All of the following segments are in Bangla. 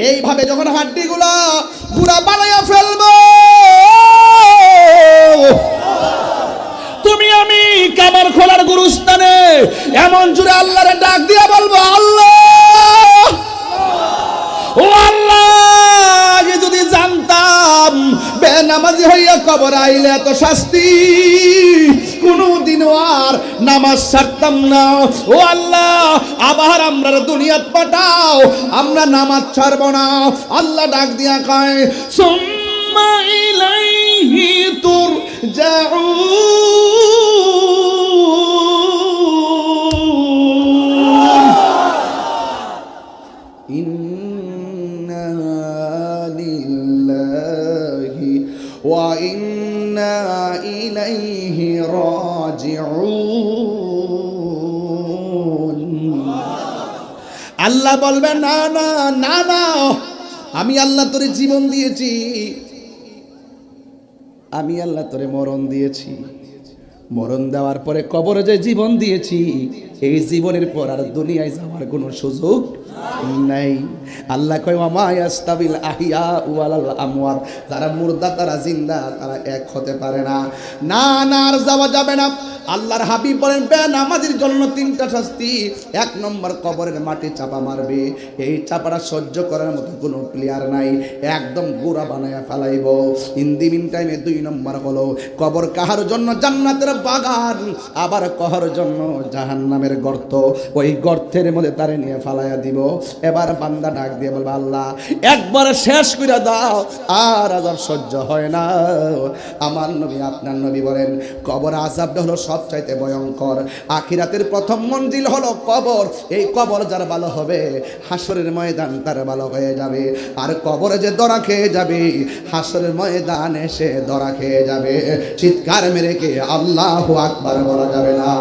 এইভাবে যখন হাড্ডিগুলা গুঁড়া বানাইয়া ফেলবো, তুমি আমি কাবার খোলার গুরুস্থানে এমন জোরে আল্লাহরে ডাক দিয়া বলবো, আল্লাহ ও আল্লাহ, আগে যদি জানতাম বেনামাজি হইয়া কবর আইলে এত শাস্তি, কোনদিনও আর নামাজ ছাড়তাম না। ও আল্লাহ, আবার আমরা দুনিয়াত পাঠাও, আমরা নামাজ ছাড়ব না। আল্লাহ ডাক দিয়া কয়, সুম্মা ইলাইহি তুরজাউন, ইন্না লিল্লাহি ওয়া ইন্না ইলাইহি রাজিউন। আল্লাহ বলবেন, না না না না, আমি আল্লাহ তোরে জীবন দিয়েছি, আমি আল্লাহ তোরে মরণ দিয়েছি। মরণ দেওয়ার পরে কবরে যে জীবন দিয়েছি, এই জীবনের পর আর দুনিয়ায় যাওয়ার কোনো সুযোগ নাই। আল্লাহ কয়, ওয়ামা ইয়াস্তাবিল আহিয়া ওয়াল আমওয়াত, যারা মুর্দা তারা জিন্দা, তারা এক হতে পারে না। না না, আর যাওয়া যাবে না। আল্লাহর হাবিব বলেন, বেনামাজির জন্য তিনটা শাস্তি। এক নম্বর, কবরের মাটি চাপা মারবে, এই চাপাটা সহ্য করার মতো কোনো প্লেয়ার নাই, একদম গুঁড়া বানায়া ফেলাইব। ইন দি মিন টাইমে 2 নম্বর হলো, কবর কাহার জন্য জান্নাতের বাগান, আবার কাহার জন্য জাহান্নামের গর্ত, ওই গর্তের মধ্যে তারে নিয়ে ফালাইয়া দিব। এবার বান্দা ডাক দিয়ে বলবে, আল্লাহ একবার শেষ করে দাও, আর আযাব সহ্য হয় না। আমার নবী, আপনার নবী বলেন, কবর আযাবটা হলো সবচাইতে ভয়ঙ্কর। আখিরাতের প্রথম মঞ্জিল হলো কবর। এই কবর যার ভালো হবে, হাসরের ময়দান তার ভালো হয়ে যাবে। আর কবরে যে ধরা খেয়ে যাবে, হাসরের ময়দান এসে ধরা খেয়ে যাবে। চিৎকার মেরে কে আল্লাহু আকবার বলা যাবে না।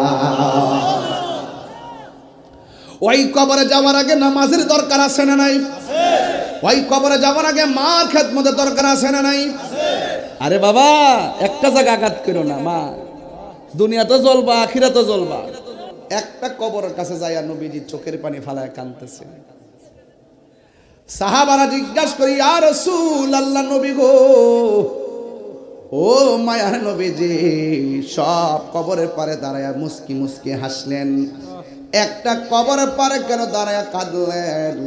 ওই কবরে যাওয়ার আগে নামাজের দরকার আছে না নাই? ওই কবরে যাওয়ার আগে মা খেদমতের দরকার আছে না নাই? আরে বাবা, একটা জায়গা আঘাত করো না, মা দুনিয়া তো জ্বলবা, আখিরা তো জ্বলবা। একটা কবরের কাছে যাইয়া নবীজি চোখের পানি ফালায় কাঁদতেছে। সাহাবারা জিজ্ঞাসা করি, ইয়া রাসূলুল্লাহ, নবী গো, ও মায়ার নবীজি, সব কবরের পারে দাঁড়ায়া মুস্কি মুস্কি হাসলেন, একটা কবরের পারে কেন দাঁড়ায়া কাঁদলেন?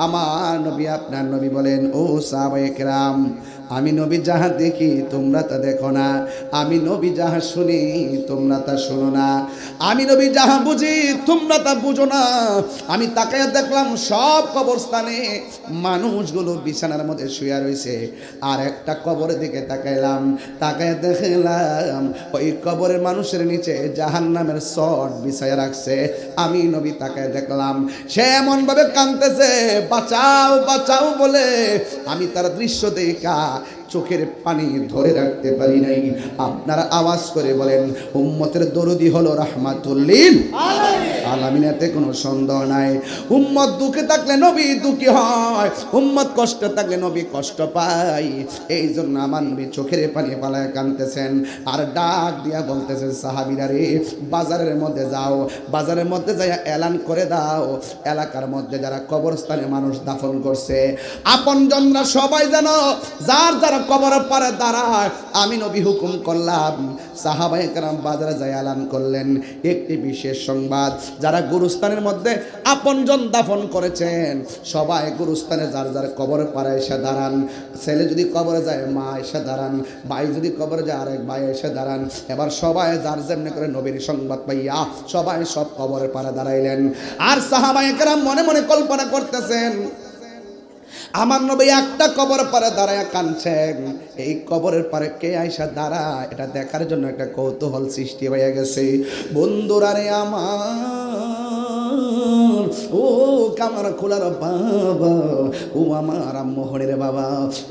আমার নবী, আপনার নবী বলেন, ও সাহাবায়ে কেরাম, আমি নবী যাহা দেখি তোমরা তা দেখো না, আমি নবী যাহা শুনি তোমরা তা শোনো না, আমি নবী যাহা বুঝি তোমরা তা বুঝো না। আমি তাকায়া দেখলাম সব কবরস্থানে মানুষগুলো বিছানার মধ্যে শুয়ে রয়েছে, আর একটা কবরের দিকে তাকাইলাম, তাকায়া দেখলাম ওই কবরের মানুষের নিচে জাহান্নামের সট বিছায়া রাখছে। আমি নবী তাকায়া দেখলাম সে এমন ভাবে কাঁদতেছে, বাঁচাও বাঁচাও বলে। আমি তার দৃশ্য দেখা চোখের পানি ধরে রাখতে পারি নাই। আপনারা আওয়াজ করে বলেন, উম্মতের দরদি হলো রাহমাতুল লিল আলামিন, এতে কোনো সন্দেহ নাই। উম্মত দুঃখে থাকলে নবী দুঃখী হয়, উম্মত কষ্টে থাকলে নবী কষ্ট পায়। এই জন্য আমার নবী চোখের পানি পালায় কাঁদতেছেন, আর ডাক দিয়া বলতেছেন, সাহাবীরা রে, বাজারের মধ্যে যাও, বাজারের মধ্যে যাইয়া এলান করে দাও, এলাকার মধ্যে যারা কবরস্থানে মানুষ দাফন করছে, আপনজনরা সবাই যেন যার যারা কবরের পারে দাঁড়ায়। আমি নবী হুকুম করলাম, সাহাবায়ে কেরাম বাজারে যায় এলান করলেন, একটি বিশেষ সংবাদ, যারা গুরুস্থানের মধ্যে আপনজন দাফন করেছেন, সবাই গুরুস্থানে যার যার কবরের পারে এসে দাঁড়ান। ছেলে যদি কবরে যায়, মা এসে দাঁড়ান, ভাই যদি কবরে যায়, আরেক ভাই এসে দাঁড়ান। এবার সবাই যার যেমনি করে নবীর সংবাদ পাইয়া সবাই সব কবরের পারে দাঁড়াইলেন। আর সাহাবায়ে কেরাম মনে মনে কল্পনা করতেছেন, আমার নবী একটা কবর পারে দাঁড়ায় কাঁদছেন, এই কবরের পারে কে আইসা দাঁড়া, এটা দেখার জন্য একটা কৌতূহল সৃষ্টি হয়ে গেছে। বন্ধুরা রে আমার, ও কামার খোলার বাবা, ও আমার মোহনের বাবা,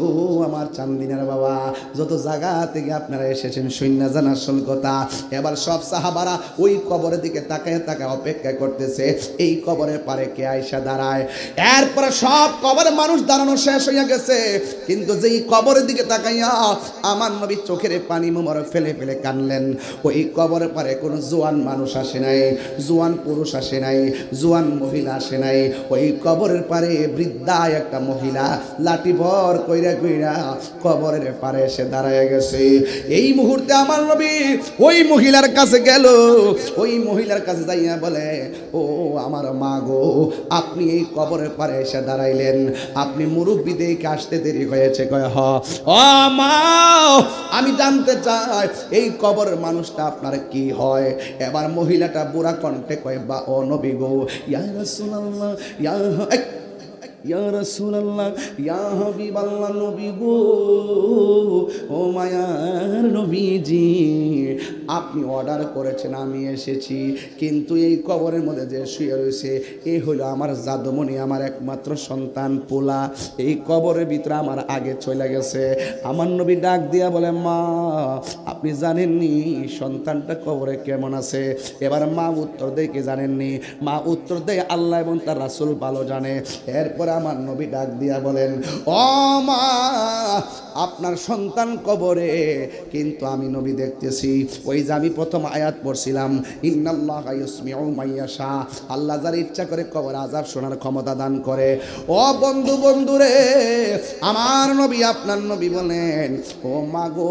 ও আমার চান্দিনার বাবা, যত জায়গা থেকে আপনারা এসেছেন সৈন্য জানার আসল কথা। এবার সব সাহাবারা ওই কবরের দিকে তাকায় তাকায় অপেক্ষা করতেছে, এই কবরের পারে কে আইসা দাঁড়ায়। এরপরে সব কবরের মানুষ দাঁড়ানো শেষ হয়ে গেছে, কিন্তু যেই কবরের দিকে তাকাইয়া আমার নবী চোখের পানি মোবারক ফেলে ফেলে কানলেন, ওই কবরের পারে কোনো জোয়ান মানুষ আসে নাই, জোয়ান পুরুষ আসে নাই, জোয়ান মহিলা আসে নাই, ওই কবরের পারে বৃদ্ধা একটা মহিলা লাঠি ভর কইরা কইরা কবরের পারে এসে দাঁড়ায় গেছে। এই মুহূর্তে আমার নবী ওই মহিলার কাছে গেল, ওই মহিলার কাছে যাইয়া বলে, ও আমার মা গো, আপনি এই কবরের পারে এসে দাঁড়াইলেন, আপনি মুরব্বি দেখে আসতে দেরি হয়েছে? কয় হ। ও মা, আমি জানতে চাই এই কবরের মানুষটা আপনার কি হয়? এবার মহিলাটা বুড়া কণ্ঠে কয়, বা ও নবী গো, ইয়া রাসূলুল্লাহ, ইয়া রাসূলুল্লাহ, ইয়া হাবিবাল্লাহ, নবী গো, ও মায়ার নবীজি, আপনি অর্ডার করেছেন, আমি এসেছি, কিন্তু এই কবরের মধ্যে যে শুয়ে রয়েছে এ হলো আমার জাদুমণি, আমার একমাত্র সন্তান পোলা, এই কবরের ভিতরে আমার আগে চলে গেছে। আমার নবী ডাক দিয়া বলে, মা আপনি জানেননি সন্তানটা কবরে কেমন আছে? এবার মা উত্তর দেয়, কি জানেননি? মা উত্তর দেয়, আল্লাহ এবং তার রাসূল ভালো জানে। এরপরে আমার নবী ডাক দিয়া বলেন, ও মা, আপনার সন্তান কবরে, কিন্তু আমি নবী দেখতেছি ওই যে আমি প্রথম আয়াত পড়ছিলাম, ইন্নাল্লাহা ইউসমিউ মাইয়াশা, আল্লাহ যার ইচ্ছা করে কবর আযাব শোনার ক্ষমতা দান করে। ও বন্ধুরে, আমার নবী, আপনার নবী বলেন, ও মা গো,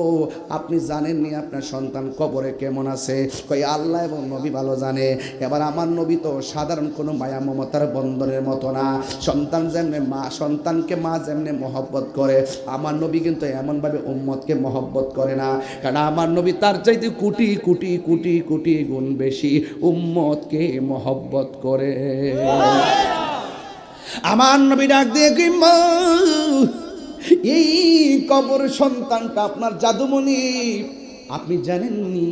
আপনি জানেননি আপনার সন্তান কবরে কেমন আছে? কই আল্লাহ এবং নবী ভালো জানে। এবার আমার নবী তো সাধারণ কোনো মায়া মমতার বন্ধনের মতো না। সন্তান যেমনে মা, সন্তানকে মা যেমনে মহব্বত করে, আমার নবী কিন্তু এমনভাবে উম্মতকে মহব্বত করে না, কারণ আমার নবী তার চাইতে কোটি কোটি কোটি কোটি গুণ বেশি উম্মতকে মহব্বত করে। আমার নবী ডাক দিয়ে কি, মা, এই কবর সন্তানটা আপনার জাদুমণি, আপনি জানেননি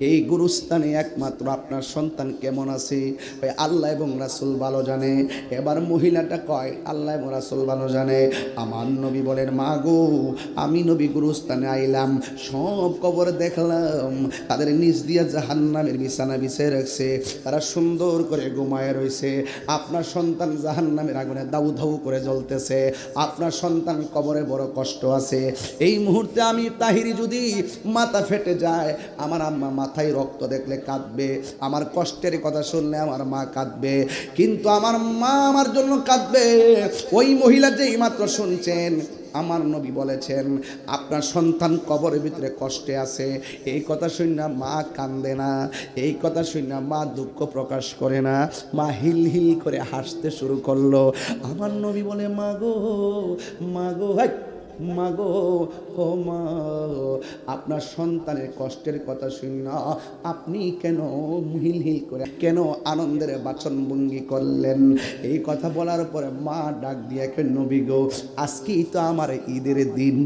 এই গুরুস্থানে একমাত্র আপনার সন্তান কেমন আছে? আল্লাহ এবং রাসূল ভালো জানে। এবার মহিলাটা কয়, আল্লাহ এবং রাসূল ভালো জানে। আমার নবী বলেন, মা গো, আমি নবী গুরুস্থানে আইলাম, সব কবর দেখলাম, তাদের নিচ দিয়া জাহান্নামের বিছানা বিছিয়ে রাখছে, তারা সুন্দর করে ঘুমায় রয়েছে। আপনার সন্তান জাহান্নামের আগুনে দাউ দাউ করে জ্বলতেছে, আপনার সন্তান কবরে বড় কষ্ট আছে। এই মুহূর্তে আমি তাহিরি যদি মাথা ফেটে যায়, আমার আম্মা মাথায় রক্ত দেখলে কাঁদবে, আমার কষ্টের কথা শুনলে আমার মা কাঁদবে, কিন্তু আমার মা আমার জন্য কাঁদবে। ওই মহিলা যে এইমাত্র শুনছেন আমার নবী বলেছেন আপনার সন্তান কবরের ভিতরে কষ্টে আছে, এই কথা শুনে মা কান্দে না, এই কথা শুনে মা দুঃখ প্রকাশ করে না, মা হিল হিল করে হাসতে শুরু করলো। আমার নবী বলে, মা গো, মা গো, মা গো, ও মা, আপনার সন্তানের কষ্টের কথা শুনে আপনি কেন হিল হিল করে, কেন আনন্দের বাচনভঙ্গি করলেন? এই কথা বলার পরে মা ডাক দিয়ে, নবী গো, আজকেই তো আমার ঈদের দিন।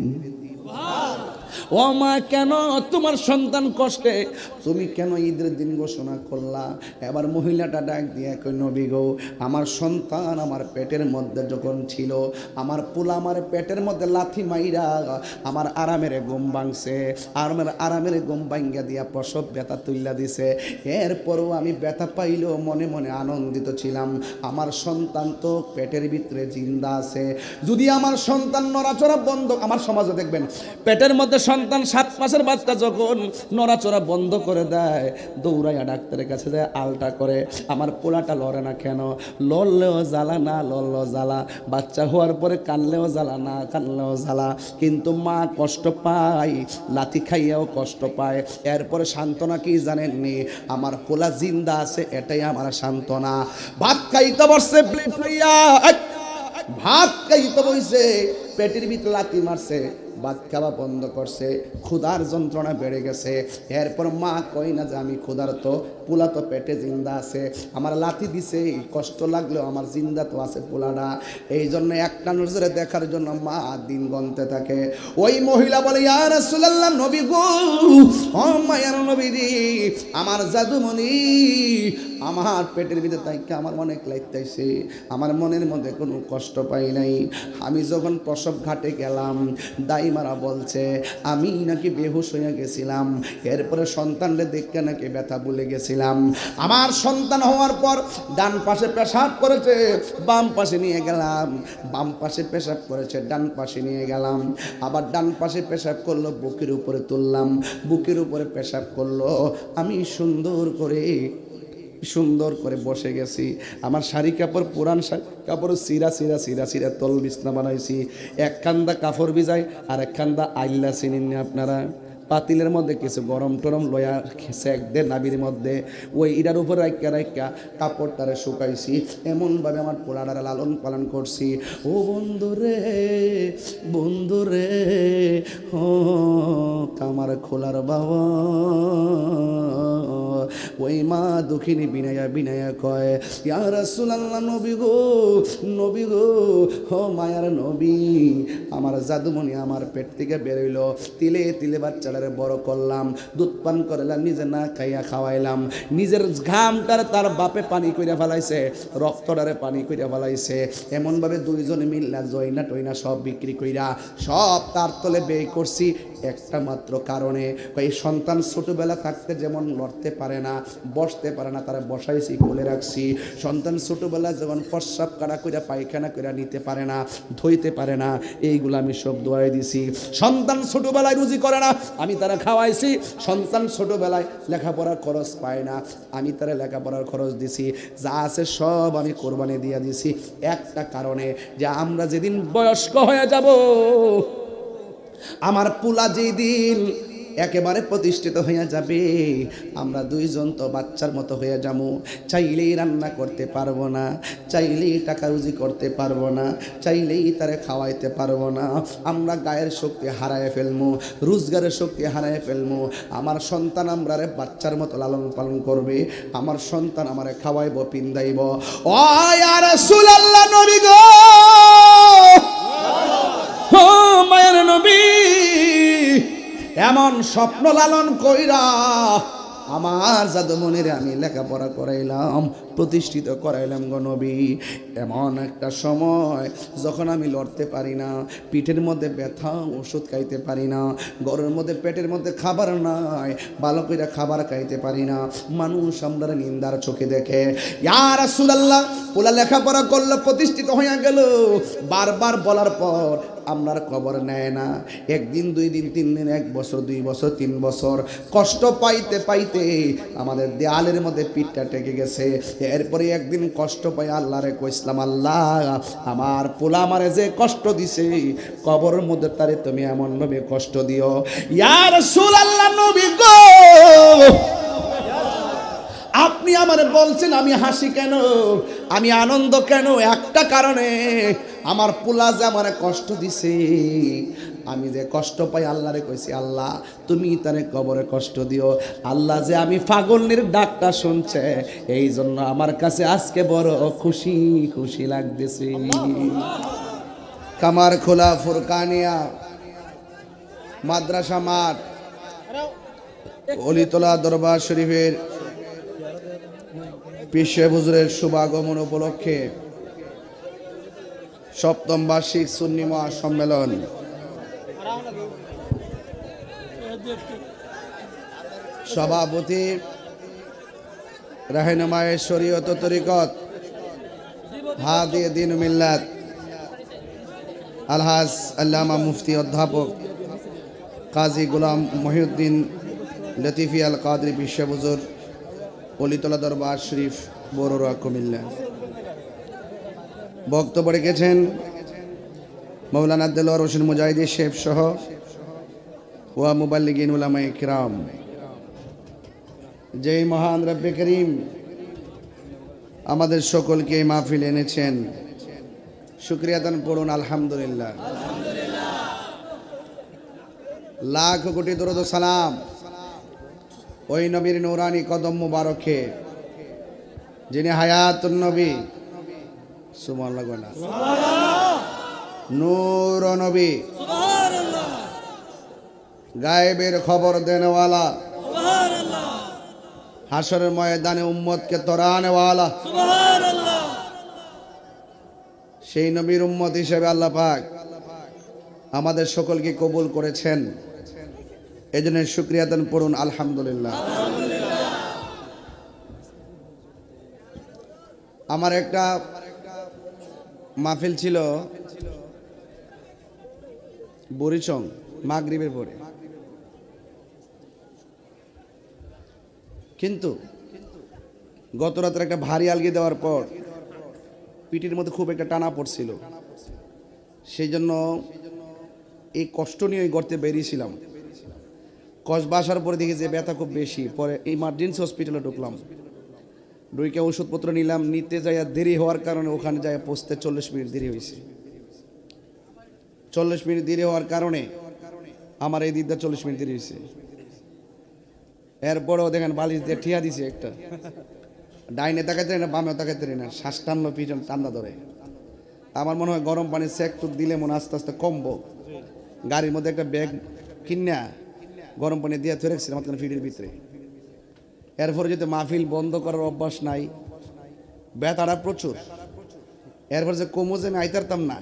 ও মা, কেন তোমার সন্তান কষ্টে, তুমি কেন ঈদের দিন ঘোষণা করলা? এবার মহিলাটা ডাক দিয়ে কই, নবী গো, আমার সন্তান আমার পেটের মধ্যে যখন ছিল, আমার পোলা আমার পেটের মধ্যে লাথি মাইরা আমার আরামের ঘুম ভাঙছে, আরামের ঘুম ভাঙ্গা দিয়া প্রসব ব্যথা তুইলা দিছে। এরপরও আমি ব্যথা পাইলেও মনে মনে আনন্দিত ছিলাম, আমার সন্তান তো পেটের ভিতরে জিন্দা আছে। যদি আমার সন্তান নড়াচড়া বন্ধ, আমার সমাজে দেখবেন পেটের মধ্যে সন্তান 7 মাসের বাচ্চা যখন নড়াচড়া বন্ধ করে দেয়, দৌড়াইয়া ডাক্তারের কাছে যায়, আলটা করে, আমার পোলাটা লড়ে না কেন? লড়লেও জ্বালা, না লড়লেও জ্বালা, বাচ্চা হওয়ার পরে কানলেও জ্বালা, না কানলেও জ্বালা, কিন্তু মা কষ্ট পায়, লাথি খাইয়াও কষ্ট পায়। এরপরে সান্ত্বনা কি জানেননি? আমার পোলা জিন্দা আছে, এটাই আমার সান্ত্বনা। ভাত খাইতে বসছে, ভাত খাইতে বইছে, পেটের ভিতরে লাথি মারছে, ভাত খাওয়া বন্ধ করছে, ক্ষুধার যন্ত্রণা বেড়ে গেছে। এরপর মা কই না যে আমি ক্ষুধার্ত, পোলা তো পেটে জিন্দা আছে, আমার লাথি দিছে, কষ্ট লাগলেও আমার জিন্দা তো আছে পোলাটা। এই জন্য একটা নজরে দেখার জন্য মা দিন গণতে থাকে। ওই মহিলা বলে, ইয়া রাসূলুল্লাহ, নবী গো, ও মায়ার নবীজি, আমার জাদুমণি আমার পেটের ভিতরে তাইকে আমার অনেক লাগতেছে, আমার মনের মধ্যে কোনো কষ্ট পাই নাই। আমি যখন প্রসব ঘাটে গেলাম, দাইমারা বলছে আমি নাকি বেহুশ হয়ে গেছিলাম, এরপরে সন্তানরে দেখে নাকি ব্যথা ভুলে গেছিলাম। আমার সন্তান হওয়ার পর ডান পাশে পেশাব করেছে, বাম পাশে নিয়ে গেলাম, বাম পাশে পেশাব করেছে, ডান পাশে নিয়ে গেলাম, আবার ডান পাশে পেশাব করলো, বুকের উপরে তুললাম, বুকের উপরে পেশাব করলো। আমি সুন্দর করে সুন্দর করে বসে গেছি। আমার শাড়ি কাপড় পুরান শাড়ি কাপড় সিরা তল বিছনা বানাইছি। এক কান্দা কাপড় ভিজাই আর এক কান্দা আইল্লা চিনেন না আপনারা? পাতিলের মধ্যে কিছু গরম টরম লয়া সেক দে নাবির মধ্যে ওই ইটার উপর রাইকা কাপড়টারে শুকাইছি। এমনভাবে আমার পোলাটারে লালন পালন করছি। ও বন্ধু রে ও কামার খোলার বাবা, ওই মা দুঃখিনী বিনায়া কয়, ইয়া রাসূলুল্লাহ, নবী গো ও মায়ার নবী, আমার জাদুমণি আমার পেট থেকে বেরোইল, তিলে তিলে বাচ্চাটারে বড় করলাম, দুধ পান করালাম, নিজে না খাইয়া খাওয়াইলাম, নিজের ঘামটার তার বাপে পানি কইরা ফেলাইছে, রক্তটারে পানি কইরা ফেলাইছে। এমনভাবে দুইজনে মিল্লা জয়না টয়না সব বিক্রি কইরা সব তার তলে ব্যয় করছি একটা মাত্র কারণে, এই সন্তান ছোটবেলা থাকতে যেমন লড়তে পারে না, বসতে পারে না, তারা বসাইছি, কোলে রাখছি। সন্তান ছোটবেলা যখন প্রস্রাব কাটা কইরা পায়খানা কইরা নিতে পারে না, ধুইতে পারে না, এইগুলো আমি সব দোয়াই দিছি। সন্তান ছোটবেলায় রুজি করে না, আমি তারা খাওয়াইছি। সন্তান ছোটবেলায় লেখাপড়ার খরচ পায় না, আমি তারা লেখাপড়ার খরচ দিছি। যা আছে সব আমি কোরবানি দিয়ে দিছি একটা কারণে, যে আমরা যেদিন বয়স্ক হয়ে যাব, আমার পোলা যেদিন একেবারে প্রতিষ্ঠিত হয়ে যাবে, আমরা দুইজন তো বাচ্চার মতো হয়ে যাবো। চাইলেই রান্না করতে পারবো না, চাইলেই টাকা রুজি করতে পারবো না, চাইলেই তারে খাওয়াইতে পারবো না। আমরা গায়ের শক্তি হারায় ফেলবো, রোজগারের শক্তি হারায় ফেলবো। আমার সন্তান আমরারে বাচ্চার মতো লালন পালন করবে, আমার সন্তান আমারে খাওয়াইব, পিন্দাইব। ও ইয়া রাসূলুল্লাহ, নবী গো, ও মায়ের নবী, এমন স্বপ্ন লালন কইরা আমার জাদুমণিরে আমি লেখাপড়া করাইলাম, প্রতিষ্ঠিত করাইলাম গো নবী। এমন একটা সময় যখন আমি লড়তে পারি না, পিঠের মধ্যে ব্যথা, ওষুধ খাইতে পারি না, ঘরের মধ্যে পেটের মধ্যে খাবার নাই, ভালো করে খাবার খাইতে পারি না, মানুষ আমরা নিন্দার চোখে দেখে। ইয়া রাসূলুল্লাহ, পোলা লেখাপড়া করলো, প্রতিষ্ঠিত হয়ে গেল, বারবার বলার পর আপনার খবর নেয় না। একদিন, 2 দিন, 3 দিন, 1 বছর, 2 বছর, 3 বছর কষ্ট পাইতে পাইতে আমাদের দেয়ালের মধ্যে পিঠটা টেকে গেছে। এরপরে একদিন কষ্ট পাই আল্লাহরে কইছিলাম, আল্লাহ আমার পোলা আমারে যে কষ্ট দিছে, কবরের মধ্যে তারে তুমি এমন ভাবে কষ্ট দিও। ইয়া রাসূলুল্লাহ, নবী গো, আপনি আমারে বলছেন আমি হাসি কেন, আমি আনন্দ কেন? একটা কারণে, আমার পোলা যে আমারে কষ্ট দিছে, আমি যে কষ্ট পাই আল্লাহরে কইছি, আল্লাহ তুমি তারে কবরে কষ্ট দিও। আল্লাহ যে আমি পাগলের ডাকটা শুনছে, এই জন্য আমার কাছে আজকে বড় খুশি খুশি লাগতেছে। কামার খোলা ফুরকানিয়া মাদ্রাসা মাঠ, অলিতলা দরবার শরীফের পীর সাহেব হুজুরের শুভাগমন উপলক্ষে 7ম বার্ষিক সুন্নি মহাসম্মেলন সভাপতি রাহনুমায়ে শরীয়ত ও তরিকত হাদি দ্বীন মিল্লাত আলহাজ আল্লামা মুফতি অধ্যাপক কাজী গোলাম মহিউদ্দিন লতিফি আল কাদরি পীর সাহেব হুজুর, অলিতলা দরবার শরীফ, বড়ুয়া, কুমিল্লা। বক্তব্য রেখেছেন মৌলানা দেলোয়ার হোসেন মুজাহিদি সাহেব সহ ওয়া মুবাল্লিগিন উলামায়ে কিরাম। যেই মহান রব্বে করিম আমাদের সকলকে এই মাহফিল এনেছেন, শুকরিয়া দান পড়ুন আলহামদুলিল্লাহ। লাখ কোটি দরুদ ও সালাম ওই নবীর নূরানি কদম মুবারকে, যিনি হায়াতুন নবী, সুবহানাল্লাহ গোনা, নূর নবী, সুবহানাল্লাহ, গায়েবের খবর দেনেওয়ালা, সুবহানাল্লাহ, হাসরের ময়দানে উম্মতকে তরানেওয়ালা, সুবহানাল্লাহ, সেই নবীর উম্মত হিসেবে আল্লাহ পাক আমাদের সকলকে কবুল করেছেন। এজন্য শুকরিয়া দান পড়ুন আলহামদুলিল্লাহ। আমার একটা মাহফিল ছিল বরিচং মাগরিবের পরে, কিন্তু গত রাতের একটা ভারী আলগি দেওয়ার পর পিঠের মধ্যে খুব একটা টানা পড়ছিল, সেই জন্য এই কষ্ট নিয়ে ওই গর্তে বেরিয়েছিলাম। কসবা আসার পরে দেখি যে ব্যথা খুব বেশি, পরে ইমার্জেন্সি হসপিটালে ঢুকলাম। ঢুকে ওষুধপত্র নিলাম, নিতে যাইয়া দেরি হওয়ার কারণে ওখানে যাই পৌঁছতে 40 মিনিট দেরি হয়েছে। 40 মিনিট দেরি হওয়ার কারণে আমার এই দিকটা 40 মিনিট দেরি হয়েছে। এরপরেও দেখেন বালিশ দিয়ে ঠিয়া দিছে একটা, ডাইনে তাকাইতে না বামে তাকাইতে না, শ্বাস টানলো, পিছন টান্না ধরে। আমার মনে হয় গরম পানির সেক টুক দিলে মনে আস্তে আস্তে কমবো। গাড়ির মধ্যে একটা ব্যাগ কিনা গরম পানি দিয়ে ধরে রাখছিলাম আমার ফিটের ভিতরে। এরপরে যদি মাহফিল বন্ধ করার অভ্যাস নাই, ব্যথাটা প্রচুর। এরপর যে কমো যে আমি আইতারতাম না,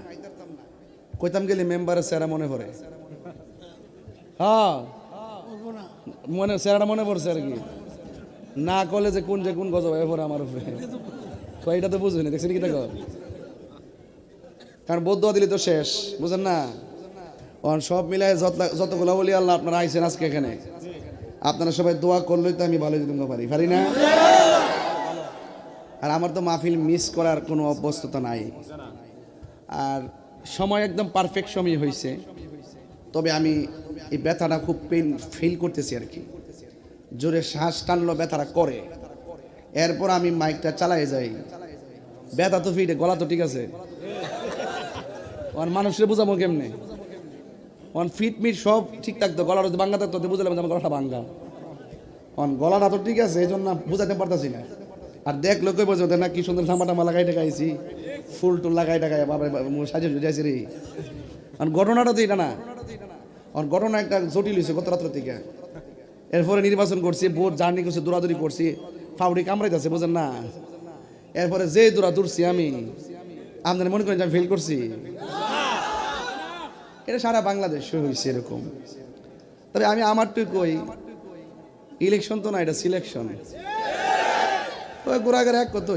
কইতাম গেলে মেম্বারের স্যারা মনে পড়ে। হ্যাঁ মনে স্যারাটা মনে পড়ছে আর কি, না করলে যে কোন গজব এরপরে আমার উপরে এটা তো বুঝবে না, দেখছেন কি দেখো, কারণ বৌদ্ধ দিলে তো শেষ, বুঝেন না। সব মিলাই যতগুলো বলি আল্লাহ আপনারা আইছেন আজকে এখানে, আপনারা সবাই দোয়া করলেই তো আমি ভালো দিতে পারি না। আর আমার তো মাহফিল মিস করার কোনো অভ্যস্ততা নাই, আর সময় একদম পারফেক্ট সময় হয়েছে। তবে আমি এই ব্যথাটা খুব ফিল করতেছি আর কি, জোরে শ্বাস টানলো ব্যথাটা করে। এরপর আমি মাইকটা চালাই যাই, ব্যথা তো ফিটে, গলা তো ঠিক আছে। মানুষের বুঝাবো কেমনে, ফিট মিট সব ঠিক থাকতো, গলার যদি ভাঙ্গা থাকতো বুঝলাম আমার গলাটা ভাঙ্গা। গলাটা তো ঠিক আছে, এই জন্য বুঝাতে পারতাছি না। আর দেখলো কই বোঝো না কি সুন্দর জামা টামা লাগাই টাকাইছি, ফুল টুল লাগাই টাকাই বাবা সাজে যাইছি রে। ঘটনাটা তো এটা না, ঘটনা একটা জটিল হয়েছে গত রাত্র থেকে। এরপরে নির্বাচন করছি, ভোট জার্নি করছি, দৌড়াদৌড়ি করছি, ফাউডি কামড়াইতেছে, বুঝেন না। এরপরে যে দৌড়ছি আমি, আপনারা মনে করেন যে আমি ফেল করছি? এটা সারা বাংলাদেশ হয়েছে এরকম। তবে আমি আমারটুকু কই, ইলেকশন তো না, এটা সিলেকশন। গোড়াগার এক কত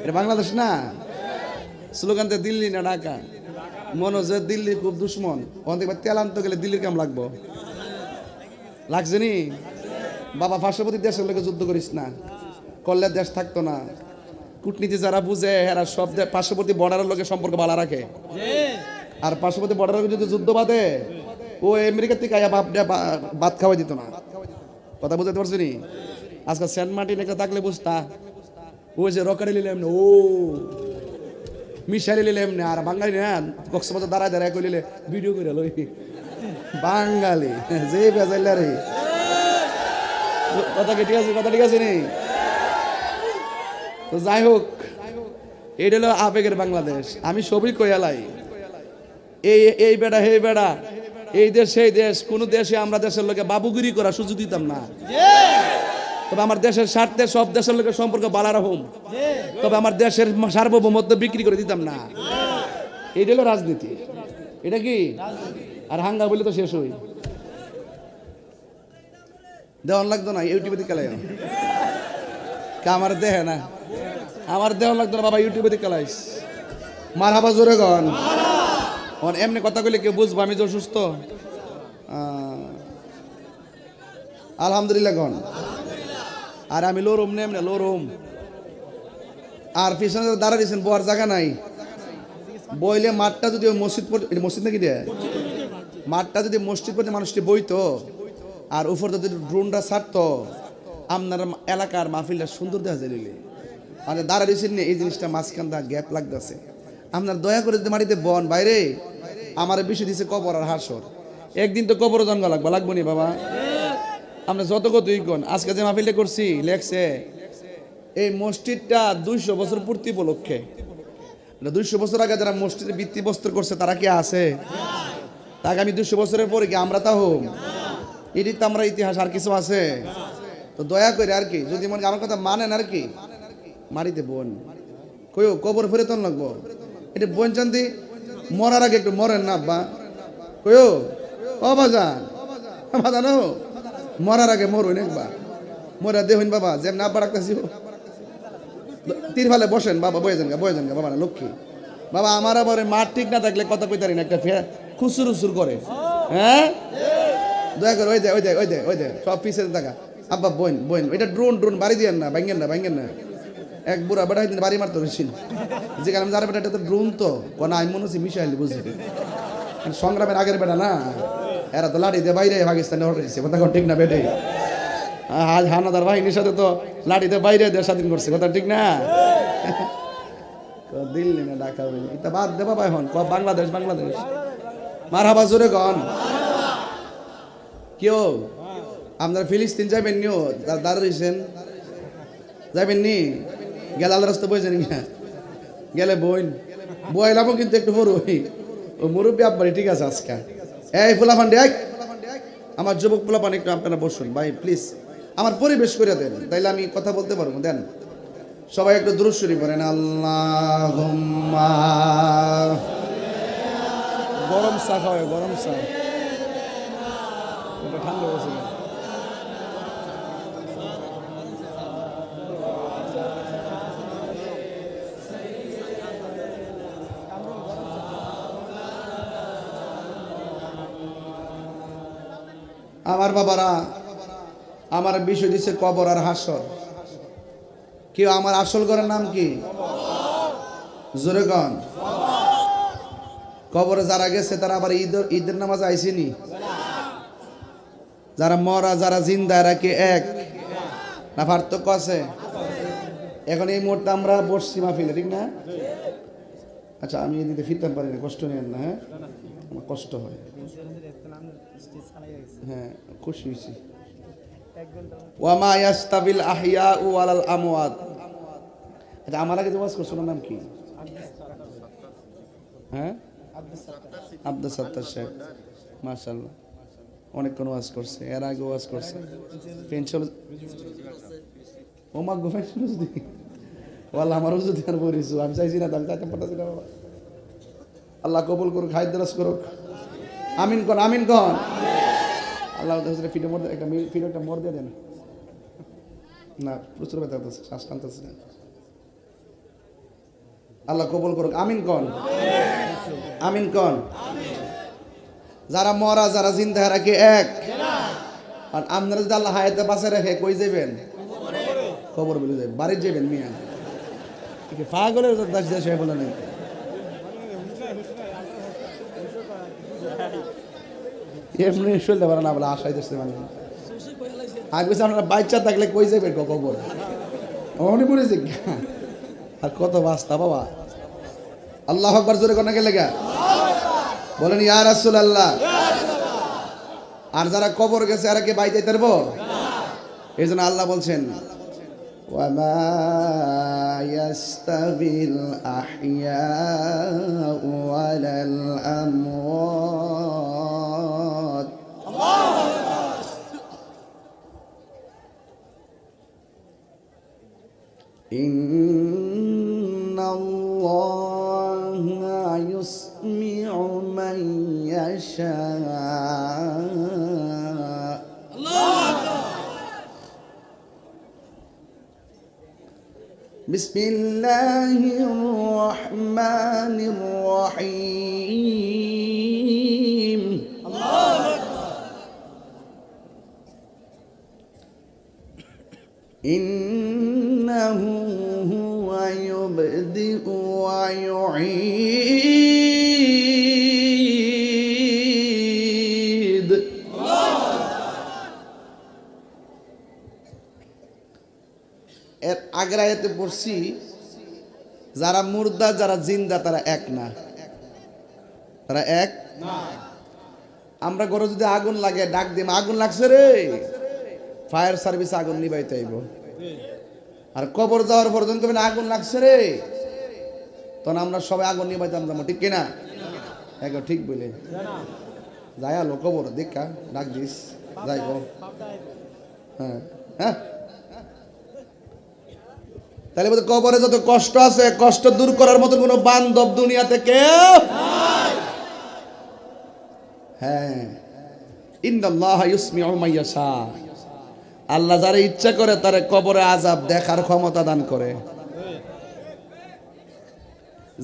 এটা বাংলাদেশ না। স্লোগান তো দিল্লি না ঢাকা। মনে হচ্ছে দিল্লি খুব দুশ্মন, ওখান থেকে তেল আনতে গেলে দিল্লির কেমন লাগবো, লাগছে নি? বাবা পার্শ্ববর্তী দেশের লোকে যুদ্ধ করিস না, করলে দেশ থাকতো না। কূটনীতি যারা বুঝে এরা সব পার্শ্ববর্তী বর্ডারের লোকের সম্পর্ক ভালো রাখে। আর পার্শ্ববর্তী বর্ডারের যদি যুদ্ধ বাঁধে, ও আমেরিকা থেকে ভাত খাওয়াই দিত না। কথা বুঝতে পারছি নি? আজকাল সেন্ট মার্টিন একটা থাকলে বুঝতা, ও যে রকেটে নিলে এমনি, ও মিসাইলে নিলে এমনি। আর বাঙালি না, কক্সবাজার দাঁড়ায় কইলে ভিডিও করে লই বাঙালি যে বেজাইলে রে। কথা ঠিক আছে নি? তো যাই হোক, এটা হলো আবেগের বাংলাদেশ। আমি সবই কইয়ালাই, এই বেড়া হে বেড়া, এই দেশ সেই দেশ, কোন দেশে আমরা দেশের লোকে বাবুগিরি করার সুযোগ দিতাম না। তবে আমার দেশের স্বার্থে সব দেশের লোকের সম্পর্ক ভালো রাখুম, তবে আমার দেশের সার্বভৌমত্ব বিক্রি করে দিতাম না। এইটা হলো রাজনীতি। এটা কি আর হাঙ্গা বলে তো শেষ হই দেওয়ান লাগতো না। ইউটিউবে খেলাই আমার দেহে না, আমার দেওয়ান লাগতো না বাবা, ইউটিউবে খেলাইস। মার হাবা জোরে গন, এমনি কথা কইলে কেউ বুঝবো আমি যে অসুস্থ। আলহামদুলিল্লাহ গন। আর আমি লোরম নেম না, লোরম। আর পিছনে দাঁড়া দিয়েছেন, বয়ার জায়গা নাই। বইলে মাঠটা যদি মসজিদ নাকি দেয়, মাঠটা যদি মসজিদ পড়তে মানুষটি বইতো, আর উপর যদি ড্রোনটা ছাড়তো, আপনার এলাকার মাহফিলটা সুন্দর দেখা যায়। মানে দাঁড়া দিয়েছেন না, এই জিনিসটা মাঝখানটা গ্যাপ লাগতেছে। আপনার দয়া করে যদি মাটিতে বন বাইরে, আমার বিষয় দিচ্ছে কবর আর হাসর। একদিন তো কবরও জন্ম লাগবো নি বাবা। আমরা যত কতই কোন আজকে যে মাহফিলটা করছি, লেখছে এই মসজিদটা 200 বছর পূর্তি উপলক্ষে। 200 বছর আগে যারা মসজিদের ভিত্তি বস্ত্র করছে তারা কি আছে? তা আগামী 200 বছরের পরে কি আমরা তা হোম? এটি তো আমরা ইতিহাস, আর কিছু আছে? তো দয়া করে আর কি, যদি মনে আমার কথা মানেন আর কি, মারিতে বোন কইও কবর ফেরে তন লাগবো। এটা বোন চান্দি মরার আগে একটু মরেন না আব্বা, কইও ও বাজান, বাজানো মরার আগে মরুন একবার, মরা দেহইন বাবা, যেমন আব্বা রাখতেছি তীর ফালে বসেন বাবা, বয়ে যান গা বাবা না লক্ষ্মী বাবা। আমার আবার মাঠ ঠিক না থাকলে কথা কইতারি না, একটা খুচুর উচুর করে। হ্যাঁ দয়া করে ওই দে সব পিছের দেখা আব্বা বইন বইন এটা ড্রোন বাড়ি দিয়েন না ভাঙ্গেন না এক বুড়া বেটা বাড়ি মারতে পেরেছিল যেখানে আমি যারা বেটা এটা তো ড্রোন তো কোন আমি মনে হচ্ছে মিশাইল বুঝলি সংগ্রামের আগের বেটা না এরা তো লাঠি দিয়ে বাইরে পাকিস্তানে হটেছে কথা ঠিক না বেটে আজ হানাদার বাহিনীর সাথে তো লাঠিতে বাইরে দেশ স্বাধীন করছে কথা ঠিক না দিল্লি না ঢাকা এটা বাদ দেবা ভাই হন বাংলাদেশ মার হাবা জোরে গন কেউ আপনারা ফিলিস্তিন যাবেন নিও দাঁড়িয়েছেন যাবেন নি গেলে আল্লাহ রাস্তা বইছেন গেলে বইলামও কিন্তু একটু বড় ও মুরব্বী আব্বারি ঠিক আছে আজকে এই ফুলাফান দেখ আমার যুবক ফুলাফান একটু আপনারা বসুন ভাই প্লিজ আমার পরিবেশ করে দেন তাইলে আমি কথা বলতে পারবো দেন সবাই একটু দুরূদ শরীফ পড়েন আল্লাহুম্মা গরম চা খাওয়া গরম চা এটা ঠান্ডা বসে আমার বাবারা আমার বিষয় দিচ্ছে কবর আর হাসর কেউ আমার আসল ঘরের নাম কি জোরে কন কবরে যারা গেছে তারা আবার ঈদের নামাজ আইসেনি যারা মরা যারা জিন্দা এরা কি এক না পার্থক্য আছে এখন এই মুহূর্তে আমরা বসছি মাহফিলে ঠিক না আচ্ছা আমি এদিকে ফিরতে পারি না কষ্ট নেন না হ্যাঁ আমার কষ্ট হয় হ্যাঁ খুশি হয়েছি ওয়ামা ইয়াস্তাবিল আহইয়া ওয়ালাল আমওয়াত এটা আমার আগে ওয়াজ করছো নাম কি হ্যাঁ আব্দুল সাত্তার সাহেব মাশাআল্লাহ অনেকক্ষণ ওয়াজ করছে এর আগে ওয়াজ করছে পেনশন ও মা গো পেনশন যদি ওয়াল্লাহ আমারও যদি আর বলিস আমি চাইছি না আমি চাইতে পারতাছি না বাবা আল্লাহ কবুল করুক হায়াত দারাজ করুক আমিন কোন আল্লাহ ফিডে মোড় একটা ফিডে একটা মোড় দিয়ে দেন না প্রচুর ব্যথা হচ্ছে শ্বাস টানতেছে আল্লাহ কবুল করুক আমিন কোন যারা মরা যারা জিন্দা এরা কি এক আর আপনারা যদি আল্লাহ হায়াতে বাঁচে রেখে কই যাবেন খবর বলে যাবেন বাড়ি যাবেন মিয়া পাগলের দাস দেশ হয়ে বলে নেই এমনি শুনতে পারে না বলে আশাই দেখছে মানে আগে আপনারা বাচ্চা থাকলে কই যাবেন খবর অমনি পড়েছে আর কত বাস্তা বাবা আল্লাহ আকবার জোরে কোন গেলে বলেন ইয়া রাসূলুল্লাহ আর যারা কবর গেছে আর কি বাই যাইতে পারবো এই জন্য আল্লাহ বলছেন ওয়ামা ইয়াস্তাবিল আহইয়া ওয়ালাল আমওয়াত ইন্নাল্লাহা ইউসমিউ মান ইয়াশা বিসমিল্লাহির রহমানির রহিম ইন্নাহু হুয়া ইউবদিউ ওয়া ইউঈদ এর আগের আয়াতে পড়ছি যারা মুর্দা যারা জিন্দা তারা এক না তারা এক না আমরা ঘরে যদি আগুন লাগে ডাক দিই আগুন লাগছে রে ফায়ার সার্ভিস আগুন নিবাইতে আইব আর কবর যাওয়ার পর্যন্ত আগুন লাগছে রে তখন আমরা সবাই আগুন নিবাইতাম যাবো ঠিক কিনা একবার ঠিক বলে যাই আলো কবর দেখা ডাক দিস যাই গো হ্যাঁ হ্যাঁ তাহলে বলতে কবরে যত কষ্ট আছে কষ্ট দূর করার মতো কোনো বান্ধব দুনিয়াতে কেউ হ্যাঁ ইন্নাল্লাহা ইউসমিউ মান ইয়াশা আল্লাহ যারা ইচ্ছা করে তারে কবরে আযাব দেখার ক্ষমতা দান করে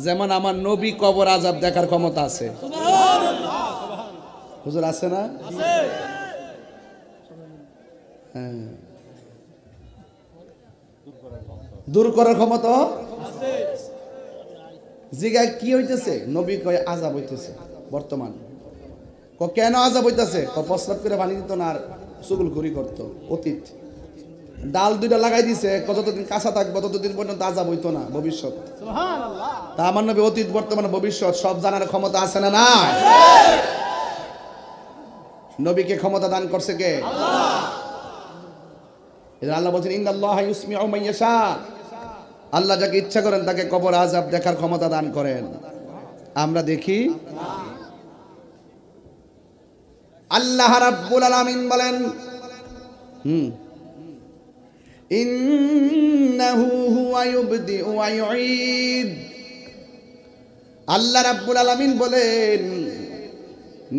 যেমন আমার নবী কবর আযাব দেখার ক্ষমতা আছে সুবহানাল্লাহ হুজুর আছে না আছে হ্যাঁ দূর করার ক্ষমতা জিগায় কি হইতেছে? নবী কয় আযাব হইতেছে বর্তমান। কেন আযাব হইতেছে? প্রস্রাব করে পানি দিত না আর চুগলখড়ি করতো অতীত। ডাল দুইটা লাগাই দিছে, যতদিন কাঁচা থাকবো ততদিন পর্যন্ত আযাব হইতো না ভবিষ্যৎ। তা আমার নবী অতীত বর্তমান ভবিষ্যৎ সব জানার ক্ষমতা আছে না নাই? নবীকে ক্ষমতা দান করছে কে? আল্লাহ। আল্লাহ বলছেন ইন্নাল্লাহা ইউসমিউ মান ইয়াশা। আল্লাহ যাকে ইচ্ছা করেন তাকে কবর আযাব দেখার ক্ষমতা দান করেন। আমরা দেখি? আল্লাহ রাব্বুল আলামিন বলেন ইন্নাহু হুয়া ইউবদিউ ওয়া ইউঈদ। আল্লাহ রাব্বুল আলামিন বলেন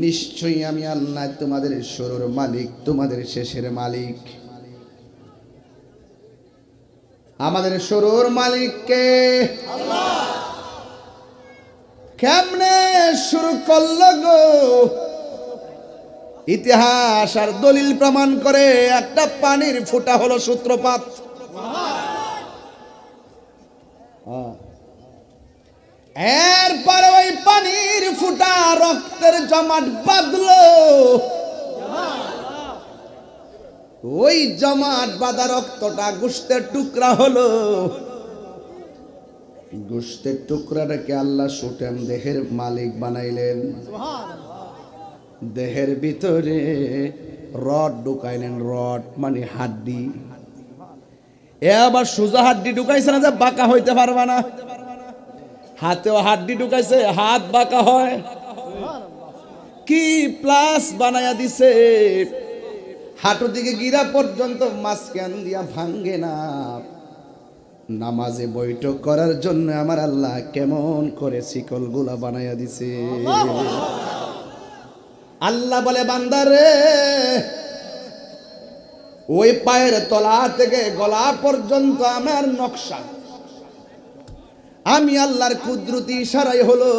নিশ্চয়ই আমি আল্লাহ তোমাদের শুরুর মালিক, তোমাদের শেষের মালিক। আমাদের শুরুর মালিক কে? আল্লাহ। কেমনে শুরু করলো গো? ইতিহাস আর দলিল প্রমাণ করে একটা পানির ফোঁটা হলো সূত্রপাত। এরপরে ওই পানির ফোঁটা রক্তের জমাট বাঁধলো। ওই জমাট বাঁধা রক্তটা গোশতের টুকরা হলো। গোশতের টুকরাটাকে আল্লাহ সুটেম দেহের মালিক বানাইলেন। দেহের ভিতরে রড ঢুকাইলেন। রড মানে হাড্ডি। এ আবার সোজা হাড্ডি ঢুকাইছে না যে বাঁকা হইতে পারবে না। হাতেও হাড্ডি ঢুকাইছে, হাত বাঁকা হয় কি? প্লাস বানায়া দিছে। হাঁটু দিকে গিরা পর্যন্ত মাঝখান দিয়া ভাঙ্গে না। নামাজে বৈঠক করার জন্য আমার আল্লাহ কেমন করে শিকলগুলা বানায়া দিছে। আল্লাহ বলে বান্দারে ওই পায়ের তলা থেকে গলা পর্যন্ত আমার নকশা, আমি আল্লাহর কুদরতি ইশারাই হলো।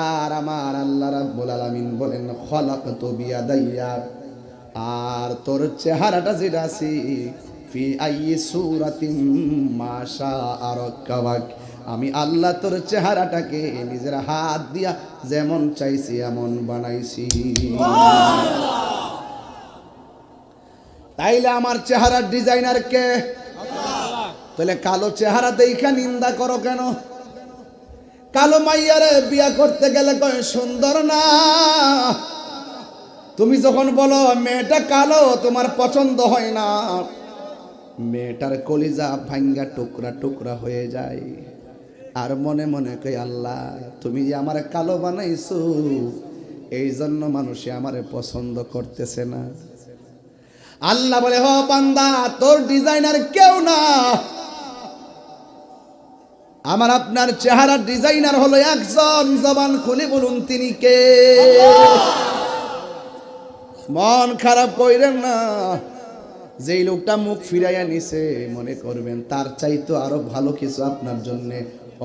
আর আমার আল্লাহ রাব্বুল আলামিন বলেন খলাকতু বিয়াদাইয়া। আর তোর চেহারাটা যেটা আছে ফি আইয়ি সূরাতিন মাশা আরাকাবাক, আমি আল্লাহ তোর চেহারাটাকে নিজের হাত দিয়া যেমন চাইছি এমন বানাইছি। তাইলে আমার চেহারার ডিজাইনার কে? আল্লাহ। তাহলে কালো চেহারা দেখা নিন্দা করো কেন? কালো মাইয়ারে বিয়া করতে গেলে কয় সুন্দর না। তুমি যখন বলো মেয়েটা কালো তোমার পছন্দ হয় না, মেয়েটার কলিজা ভাঙ্গা টুকরা টুকরা হয়ে যায়। আর মনে মনে কই আল্লাহ তুমি যে আমার কালো বানাইছো এই জন্য মানুষে আমারে পছন্দ করতেছে না। আল্লাহ বলে হ বান্দা তোর ডিজাইনার কেউ না, আমার আপনার চেহারার ডিজাইনার হলো একজন। জবান খুলে বলুন তিনি কে? মন খারাপ কইরেন না। যেই লোকটা মুখ ফিরাইয়া নিছে মনে করবেন তার চাইতো আরো ভালো কিছু আপনার জন্য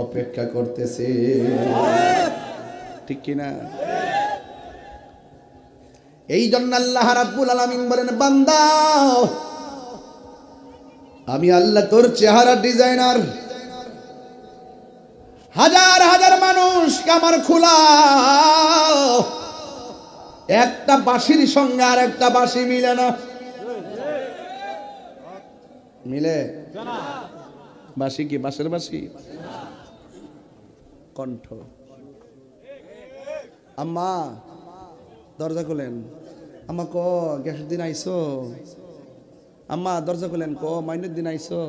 অপেক্ষা করতেছে, ঠিক কিনা? এই জন্য আল্লাহ রাব্বুল আলামিন বলেন বান্দা আমি আল্লাহ তোর চেহারা ডিজাইনার। হাজার হাজার মানুষ কামার খোলা, একটা বাঁশির সঙ্গে আর একটা বাঁশি মিলে না। মিলে? বাঁশি কি বাঁশের বাঁশি? কণ্ঠ। আম্মা দরজা খুলেন। আম্মা ক গ্যাসের দিন আইসো? আম্মা দরজা খুলেন। ক মাইনের দিন আইসো?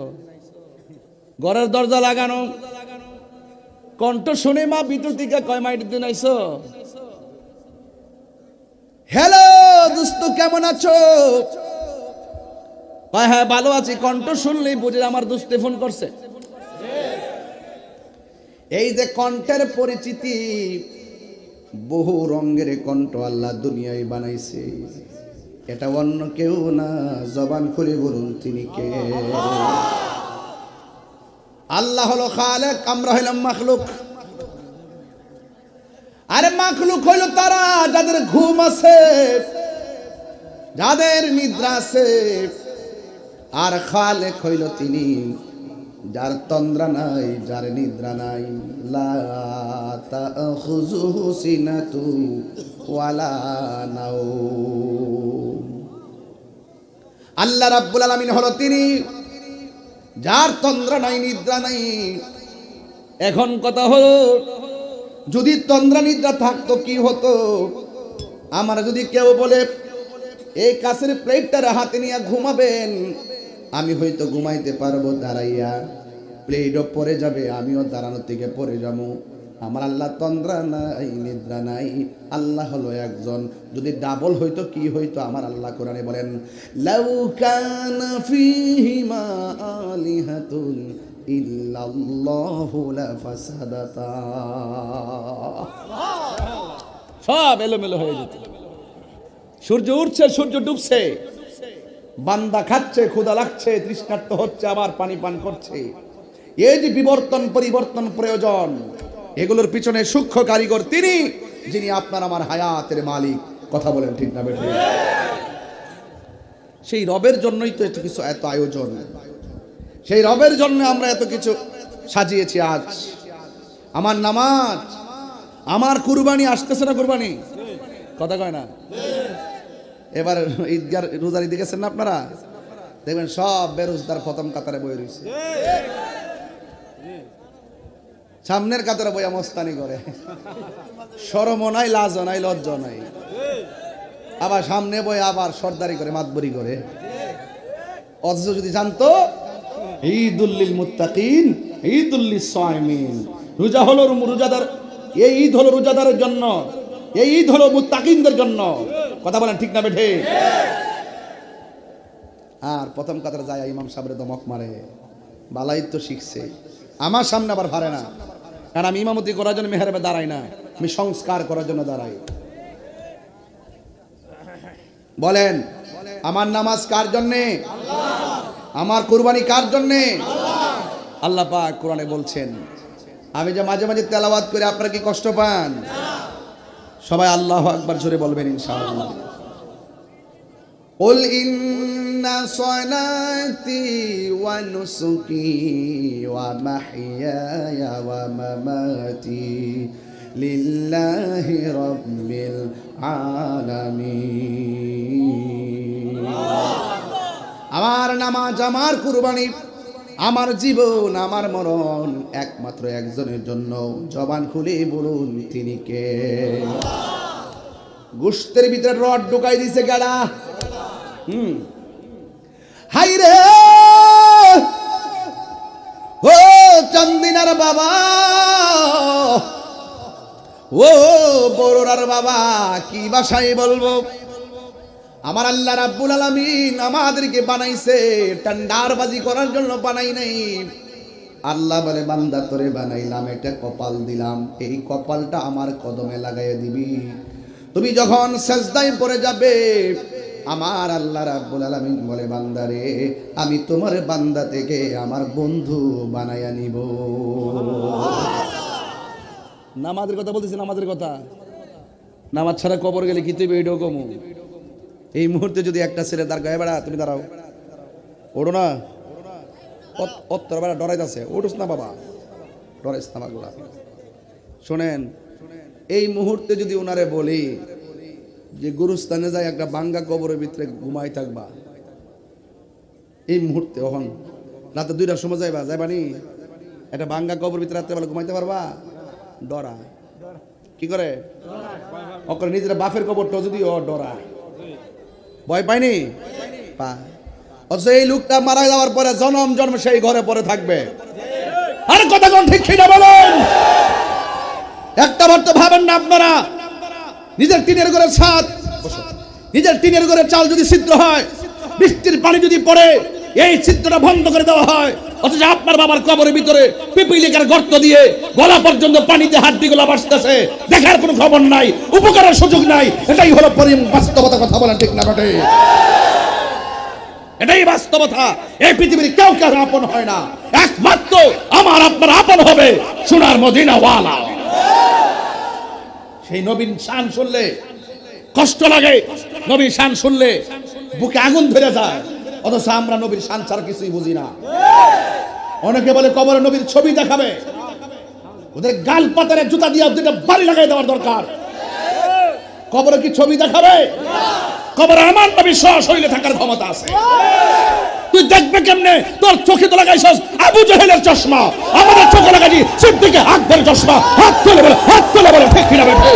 ঘরের দরজা লাগানো, কণ্ঠ শুনে মা ভিতর থেকে কয় মাইনের দিন আইসো? হ্যালো দোস্ত কেমন আছো? হ্যাঁ ভালো আছি। কণ্ঠ শুনলেই বুঝে আমার দোস্তে ফোন করছে। এই যে কণ্ঠের পরিচিতি, বহু রঙের কণ্ঠ আল্লাহ দুনিয়ায় বানাইছে। এটা অন্য কেউ না, জবান খুলে বলুন তিনি কে? আল্লাহ হলো খালেক, আমরা হইলাম মাখলুক। আরে মাখলুক হইল তারা যাদের ঘুম আছে, যাদের নিদ্রা আছে। আর খালেক হইল তিনি যার তন্দ্রা নাই, যার নিদ্রা নাই, লা তাখুযুহু সিনাতু ওয়ালা নাওম। আল্লাহ রাব্বুল আলামিন হলো তিনি যার তন্দ্রা নাই, নিদ্রা নাই। এখন কথা হলো, যদি তন্দ্রা নিদ্রা থাকতো কি হতো? আমার যদি কেউ বলে এই কাছের প্লেটটার হাতে নিয়ে ঘুমাবেন, আমি হয়তো ঘুমাইতে পারবো দাঁড়াইয়া, প্লেটও পড়ে যাবে, আমিও দাঁড়ানোর থেকে পড়ে যাবো। আমার আল্লাহ তন্দ্রা নাই, নিদ্রা নাই, আল্লাহ হলো একজন। যদি ডাবল হইতো কি হইতো? আমার আল্লাহ কোরআনে বলেন, লাউ কানা ফীহিমা আলিহাতুন ইল্লাল্লাহু লাফাসাদাতা। সব এলোমেলো হয়ে যেত। সূর্য উঠছে, সূর্য ডুবছে, বান্দা খাচ্ছে, ক্ষুধা লাগছে, তৃষ্ণার্ত হচ্ছে, আবার পানি পান করছে। এই যে বিবর্তন পরিবর্তন প্রয়োজন, এগুলোর পিছনে সূক্ষ্ম কারিগর তিনি, যিনি আপনার আমার হায়াতের মালিক। কথা বলেন ঠিক না বেঠিক? সেই রবের জন্যই তো এত কিছু, এত আয়োজন। সেই রবের জন্য আমরা এত কিছু সাজিয়েছি। আজ আমার নামাজ, আমার কুরবানি আসতেছে না? কুরবানি কথা কয় না? এবার ঈদগার রোজার ঈদে গেছেন না আপনারা? দেখবেন সব বেরোজগার প্রথম কাতারে বই রয়েছে, সামনের কাতারে বইয়া মস্তানি করে, শরমও নাই, লাজও নাই, লজ্জা নাই। আবার সামনে বই আবার সর্দারি করে, মাতবরি করে। অথচ যদি জানতো ঈদুল লিল মুত্তাকিন, ঈদুল লিস সাইমিন, রোজা হলো রোজাদার, এই ঈদ হলো রোজাদারের জন্য, এই ঈদ হলো মুত্তাকিনদের জন্য। কথা বলেন ঠিক না বেঠে? আর প্রথম কাতারে যায় ইমাম সাহেবের দমক মারে, বালাই তো শিখছে। আমার সামনে আবার ভারে না, কারণ আমি ইমামতি করার জন্য মেহরাবে দাঁড়াই না, আমি সংস্কার করার জন্য দাঁড়াই। বলেন, আমার নামাজ কার জন্যে? আমার কুরবানি কার জন্যে? আল্লাহ পাক কোরআনে বলছেন। আমি যে মাঝে মাঝে তেলাওয়াত করে আপনারা কি কষ্ট পান? সবাই আল্লাহু আকবার জোরে বলবেন ইনশাআল্লাহ। কুল ইন্না সলাতি ওয়া নুসুকি ওয়া মাহইয়ায়া ওয়া মামাতি লিল্লাহি রাব্বিল আলামিন। আমার নামাজ, আমার কুরবানি, আমার জীবন, আমার মরণ একমাত্র একজনের জন্য। জবান খুলে বলুন তিনি কে? গোশতের ভিতরে রড ঢুকাই দিছে গাড়া। হাই রে ও চান্দিনার বাবা, ও বড়রার বাবা, কি ভাষায় বলবো? আমার আল্লাহ রাব্বুল আলামিন আমাদেরকে বানাইছে টান্ডারবাজি করার জন্য, বানাই নাই। আল্লাহ বলে, বান্দা তোরে বানাইলাম, একটা কপাল দিলাম, এই কপালটা আমার কদমে লাগাইয়া দিবি। তুমি যখন সেজদায় পড়ে যাবে, আমার আল্লাহ রাব্বুল আলামিন বলে, বান্দারে আমি তোমার বান্দা থেকে আমার বন্ধু বানাইয়া নিব। নামাজের কথা বলতেছি, নামাজের কথা। নামাজ ছাড়া কবর গেলে কি তুই এটাও কমু? এই মুহূর্তে যদি একটা ছেলে দাঁড় গায়ে বেড়া, তুমি দাঁড়াও, ওড়ো না, তোর বেড়া ডরাইতেছে, ওঠোস না বাবা, ডরাইস না বাগুলা। শোনেন, এই মুহূর্তে যদি ওনারে বলি যে গুরুস্থানে যায় একটা বাঙ্গা কবরের ভিতরে ঘুমাই থাকবা, এই মুহূর্তে এখন রাতে 2টার সময় যাইবানি একটা বাঙ্গা কবর ভিতরে রাত্রেবেলা ঘুমাইতে পারবা? ডরা কি করে? ওকে নিজের বাপের কবরটা যদি ও ডরা, ভয় পায়নি পা। অথচ এই লোকটা মারা যাওয়ার পরে জন্ম জন্ম সেই ঘরে পরে থাকবে। আর কথা কোন ঠিক কিনা বলেন? একটা বার তো ভাবেন না আপনারা, নিজের টিনের ঘরের ছাদ, নিজের টিনের ঘরের চাল যদি ছিদ্র হয়, বৃষ্টির পানি যদি পড়ে, এই ছিদ্রটা বন্ধ করে দেওয়া হয়, অথচ আপনার বাবার কবরের ভিতরে পিপিলিকার গর্ত দিয়ে গলা পর্যন্ত পানিতে হাড্ডিগুলো ভাসতেছে, দেখার কোনো খবর নাই, উপকারের সুযোগ নাই। এটাই হলো বাস্তবতা। কথা বলেন ঠিক না বটে? এটাই বাস্তবতা। এই পৃথিবীর কেউ কেউ আপন হয় না, একমাত্র আমার আপনার আপন হবে সোনার মদিনাওয়ালা। সেই নবীর শান শুনলে কষ্ট লাগে, নবীর শান শুনলে বুকে আগুন ধরে যায়, অথচ আমরা নবীর শান ছাড়া কিছুই বুঝি না। অনেকে বলে কবরে নবীর ছবি দেখাবে, ওদের গাল পাতারে জুতা দিয়ে দুটো বাড়ি লাগাই দেওয়ার দরকার। কবরে কি ছবি দেখাবে? কবরে আমার নবী সশরীরে থাকার ক্ষমতা আছে। তুই দেখবে কেমনে? তোর চোখে তো লাগাইছস আবু জাহেলের চশমা, আমাদের চোখে লাগাইছি সিদ্দিক আকবরের চশমা। হাত তুলে বলে, হাত তুলে বলে ঠিক কিনা বেঠে?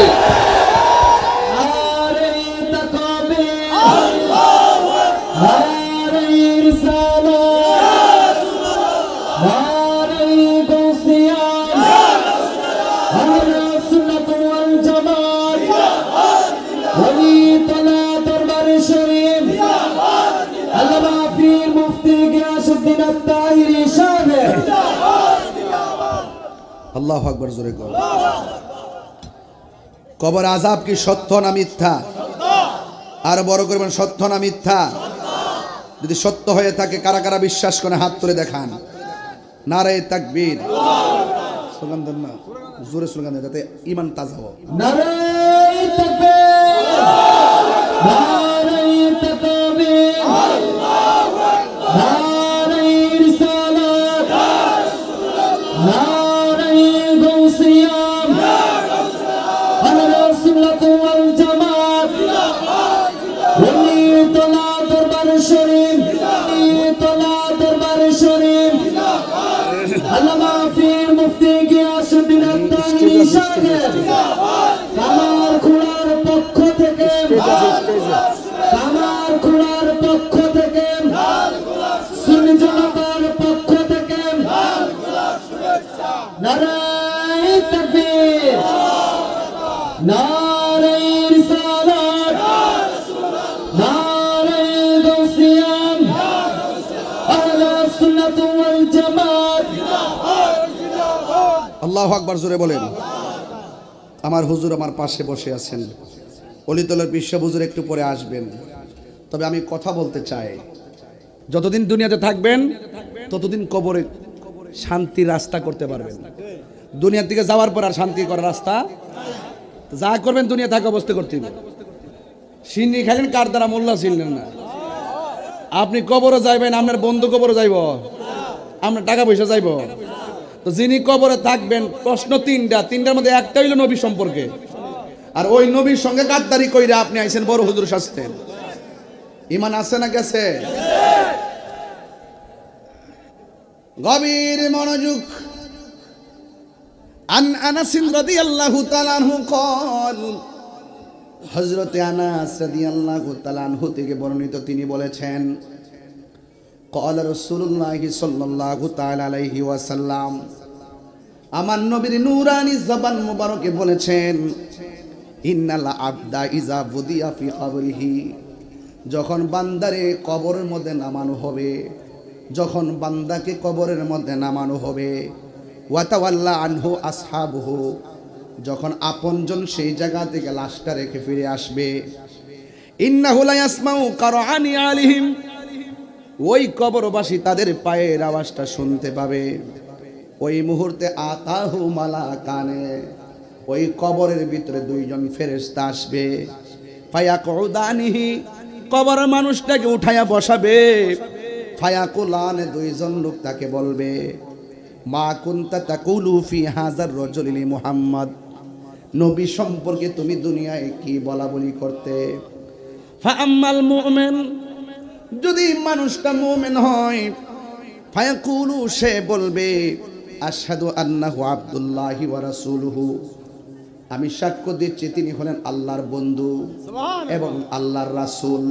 আল্লাহু আকবার, জোরে কর। কবর আযাব কি সত্য না মিথ্যা? আর বড় করবেন, সত্য না মিথ্যা? যদি সত্য হয়ে থাকে কারা কারা বিশ্বাস করে হাত তুলে দেখান। নারে তাকবীর, স্লোগান দেন না, জোরে স্লোগান দেন যাতে ঈমান তাজা হয়। নারে তাকবীর, নারে তাকবীর, আল্লাহু আকবার, নারে রিসালাত, নারে গাউসিয়াম, নারে সুন্নাত ওয়াল জামাত, ওলি তোলা দরবার শরীফ, তোলা দরবার শরীফ, আল্লামা পীর মুফতি গিয়াসউদ্দিন আত্তাহিরি সাহেব কামার খোলার পক্ষ থেকে, কামার খোলার পক্ষ থেকে, সুন্নি জনতার পক্ষ থেকে নারে তাকবীর, নারে রিসালাত, নারে গাউসিয়াম, আহলে সুন্নাত ওয়াল জামাত। আল্লাহু আকবার, জোরে বলেন। আমার হুজুর আমার পাশে বসে আছেন, অলিতলের বিশ্ব হুজুর একটু পরে আসবেন। তবে আমি কথা বলতে চাই, যতদিন দুনিয়াতে থাকবেন ততদিন কবরে শান্তির রাস্তা করতে পারবেন। দুনিয়ার দিকে যাওয়ার পর আর শান্তি করার রাস্তা, যা করবেন দুনিয়া থাকা অবস্থা করতে হবে। সিন্নি খাইলেন কার দ্বারা, মোল্লা ছিলেন না। আপনি কবরে যাইবেন, আপনার বন্ধু কবরে যাইব, আপনার টাকা পয়সা যাইব। তো যিনি কবরে থাকবেন, প্রশ্ন তিনটার মধ্যে একটা হইল নবী সম্পর্কে। আর ওই নবীর সঙ্গে গাদ্দারি কইরা আপনি আইছেন বড় হুজুর শাস্তে। ঈমান আছে না গেছে? গভীর মনোযোগ। আন আনাস রাদিয়াল্লাহু তাআলা আনহু قال, হযরতে আনাস রাদিয়াল্লাহু তাআলা আনহু থেকে বর্ণিত, তিনি বলেছেন, قال রাসূলুল্লাহ সাল্লাল্লাহু তাআলা আলাইহি ওয়াসাল্লাম, আমার নবীর নূরানি জবান মুবারকে বলেছেন, ইন্নাল আবদা ইজা বুদিয়া ফি কবরিহি, যখন বান্দারে কবরের মধ্যে নামানো হবে, যখন বান্দাকে কবরের মধ্যে নামানো হবে, ওয়াতাওয়াল্লা আনহু আসহাবুহু, যখন আপনজন সেই জায়গা থেকে লাশটা রেখে ফিরে আসবে, ইন্নাহু লা ইয়াসমাউ কারআনি আলিহিম, ওই কবরবাসী তাদের পায়ের আওয়াজটা শুনতে পাবে। ওই মুহূর্তে আতাহু মালাকানে, ওই কবরের ভিতরে দুইজন ফেরেশতা আসবে। ফায়াকুদানিহি, কবরের মানুষটাকে উঠায়া বসাবে। ফায়াকুলানে, দুইজন লোক তাকে বলবে, মা কুনতা তাকুলু ফি হাযার রাজুলি মুহাম্মদ, নবী সম্পর্কে তুমি দুনিয়ায় কি বলা বলি করতে? ফাআম্মাল মুমিন, যদি মানুষটা মুমিন হয়, ফায়াকুলু, সে বলবে, আশহাদু আন্নাহু আবদুল্লাহি ওয়া রাসূলুহু, আমি সাক্ষ্য দিচ্ছি তিনি হলেন আল্লাহর বন্ধু এবং আল্লাহর রাসূল।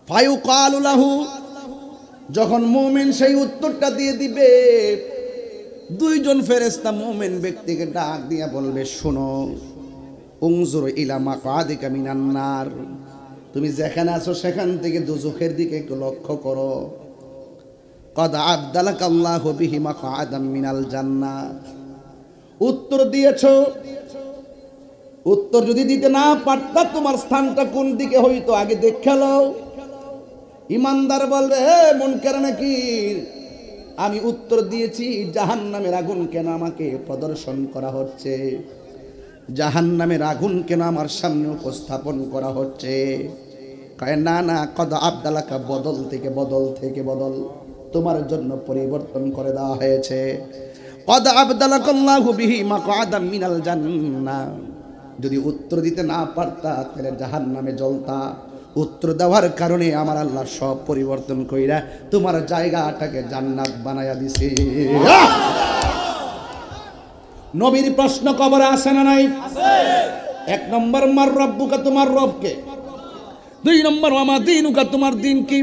ফায়ুকালু লাহু, যখন মুমিন সেই উত্তরটা দিয়ে দিবে, দুইজন ফেরেশতা মুমিন ব্যক্তিকে ডাক দিয়া বলবে, শোনো, উনজুর ইলা মাকাদিকা মিনান নার, তুমি যেখানে আছো সেখান থেকে দুজখের দিকে একটু লক্ষ্য করো। কদ আবদালাকা আল্লাহু বিহি মাকআদাম মিনাল জান্নাহ, উত্তর দিয়েছো। উত্তর যদি দিতে না পারতা, তোমার স্থানটা কোন দিকে হইতো আগে দেখে লও। ইমানদার বলবে, হে মুনকার নাকির, আমি উত্তর দিয়েছি জাহান্নামের আগুন কেন আমাকে প্রদর্শন করা হচ্ছে, জাহান্নামের আগুন কেন আমার সামনে উপস্থাপন করা হচ্ছে? কয় না না, কদ আবদালাকা, বদল থেকে বদল থেকে বদল। তোমার জন্য পরিবর্তন করে দেওয়া হয়েছে। কদ আবদালাকাল্লাহু বিহি মাকআদাম মিনাল জান্নাহ। যদি উত্তর দিতে না পারতা তাহলে জাহান্নামে জ্বলতা। উত্তর দেওয়ার কারণে আমার আল্লাহ সব পরিবর্তন কইরা তোমার জায়গাটাকে জান্নাত বানায়া দিছে। নবীর প্রশ্ন কবরে আছে না নাই? আছে। এক নম্বর মার রব্বুকা, তোমার রবকে। দুই নম্বর ওয়া মা দীনুকা, তোমার দিন কি।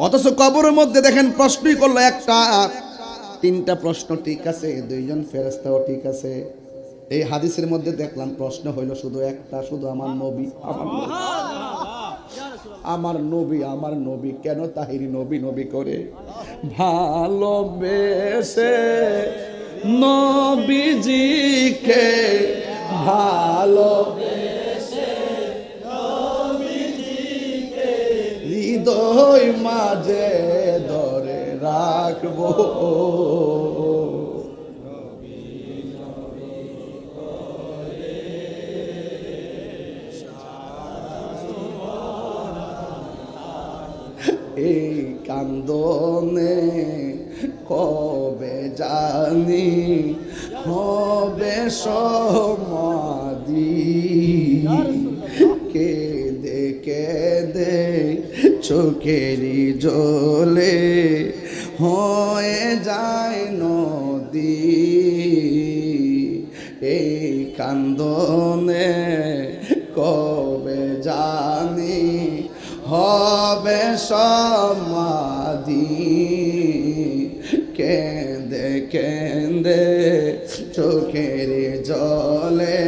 অথচ কবরের মধ্যে দেখেন প্রশ্নই করলো একটা, তিনটা প্রশ্ন ঠিক আছে, দুইজন ফেরেশতাও ঠিক আছে। এই হাদিসের মধ্যে দেখলাম প্রশ্ন হইল শুধু একটা, শুধু আমার নবী, আমার নবী, আমার নবী কেন তাহিরি নবী নবী করে? ভালোবেসে নবীজিকে, ভালোবেসে নবীজিকে হৃদয় মাঝে ধরে রাখবো। এই কান্দনে কবে জানি হবে সমাধি, কেঁদে কেঁদে চোখেরই জলে হয়ে যায় নদী। এই কান্দনে কবে জানি হবে সমাধি, কেঁদে কেঁদে চোখের জলে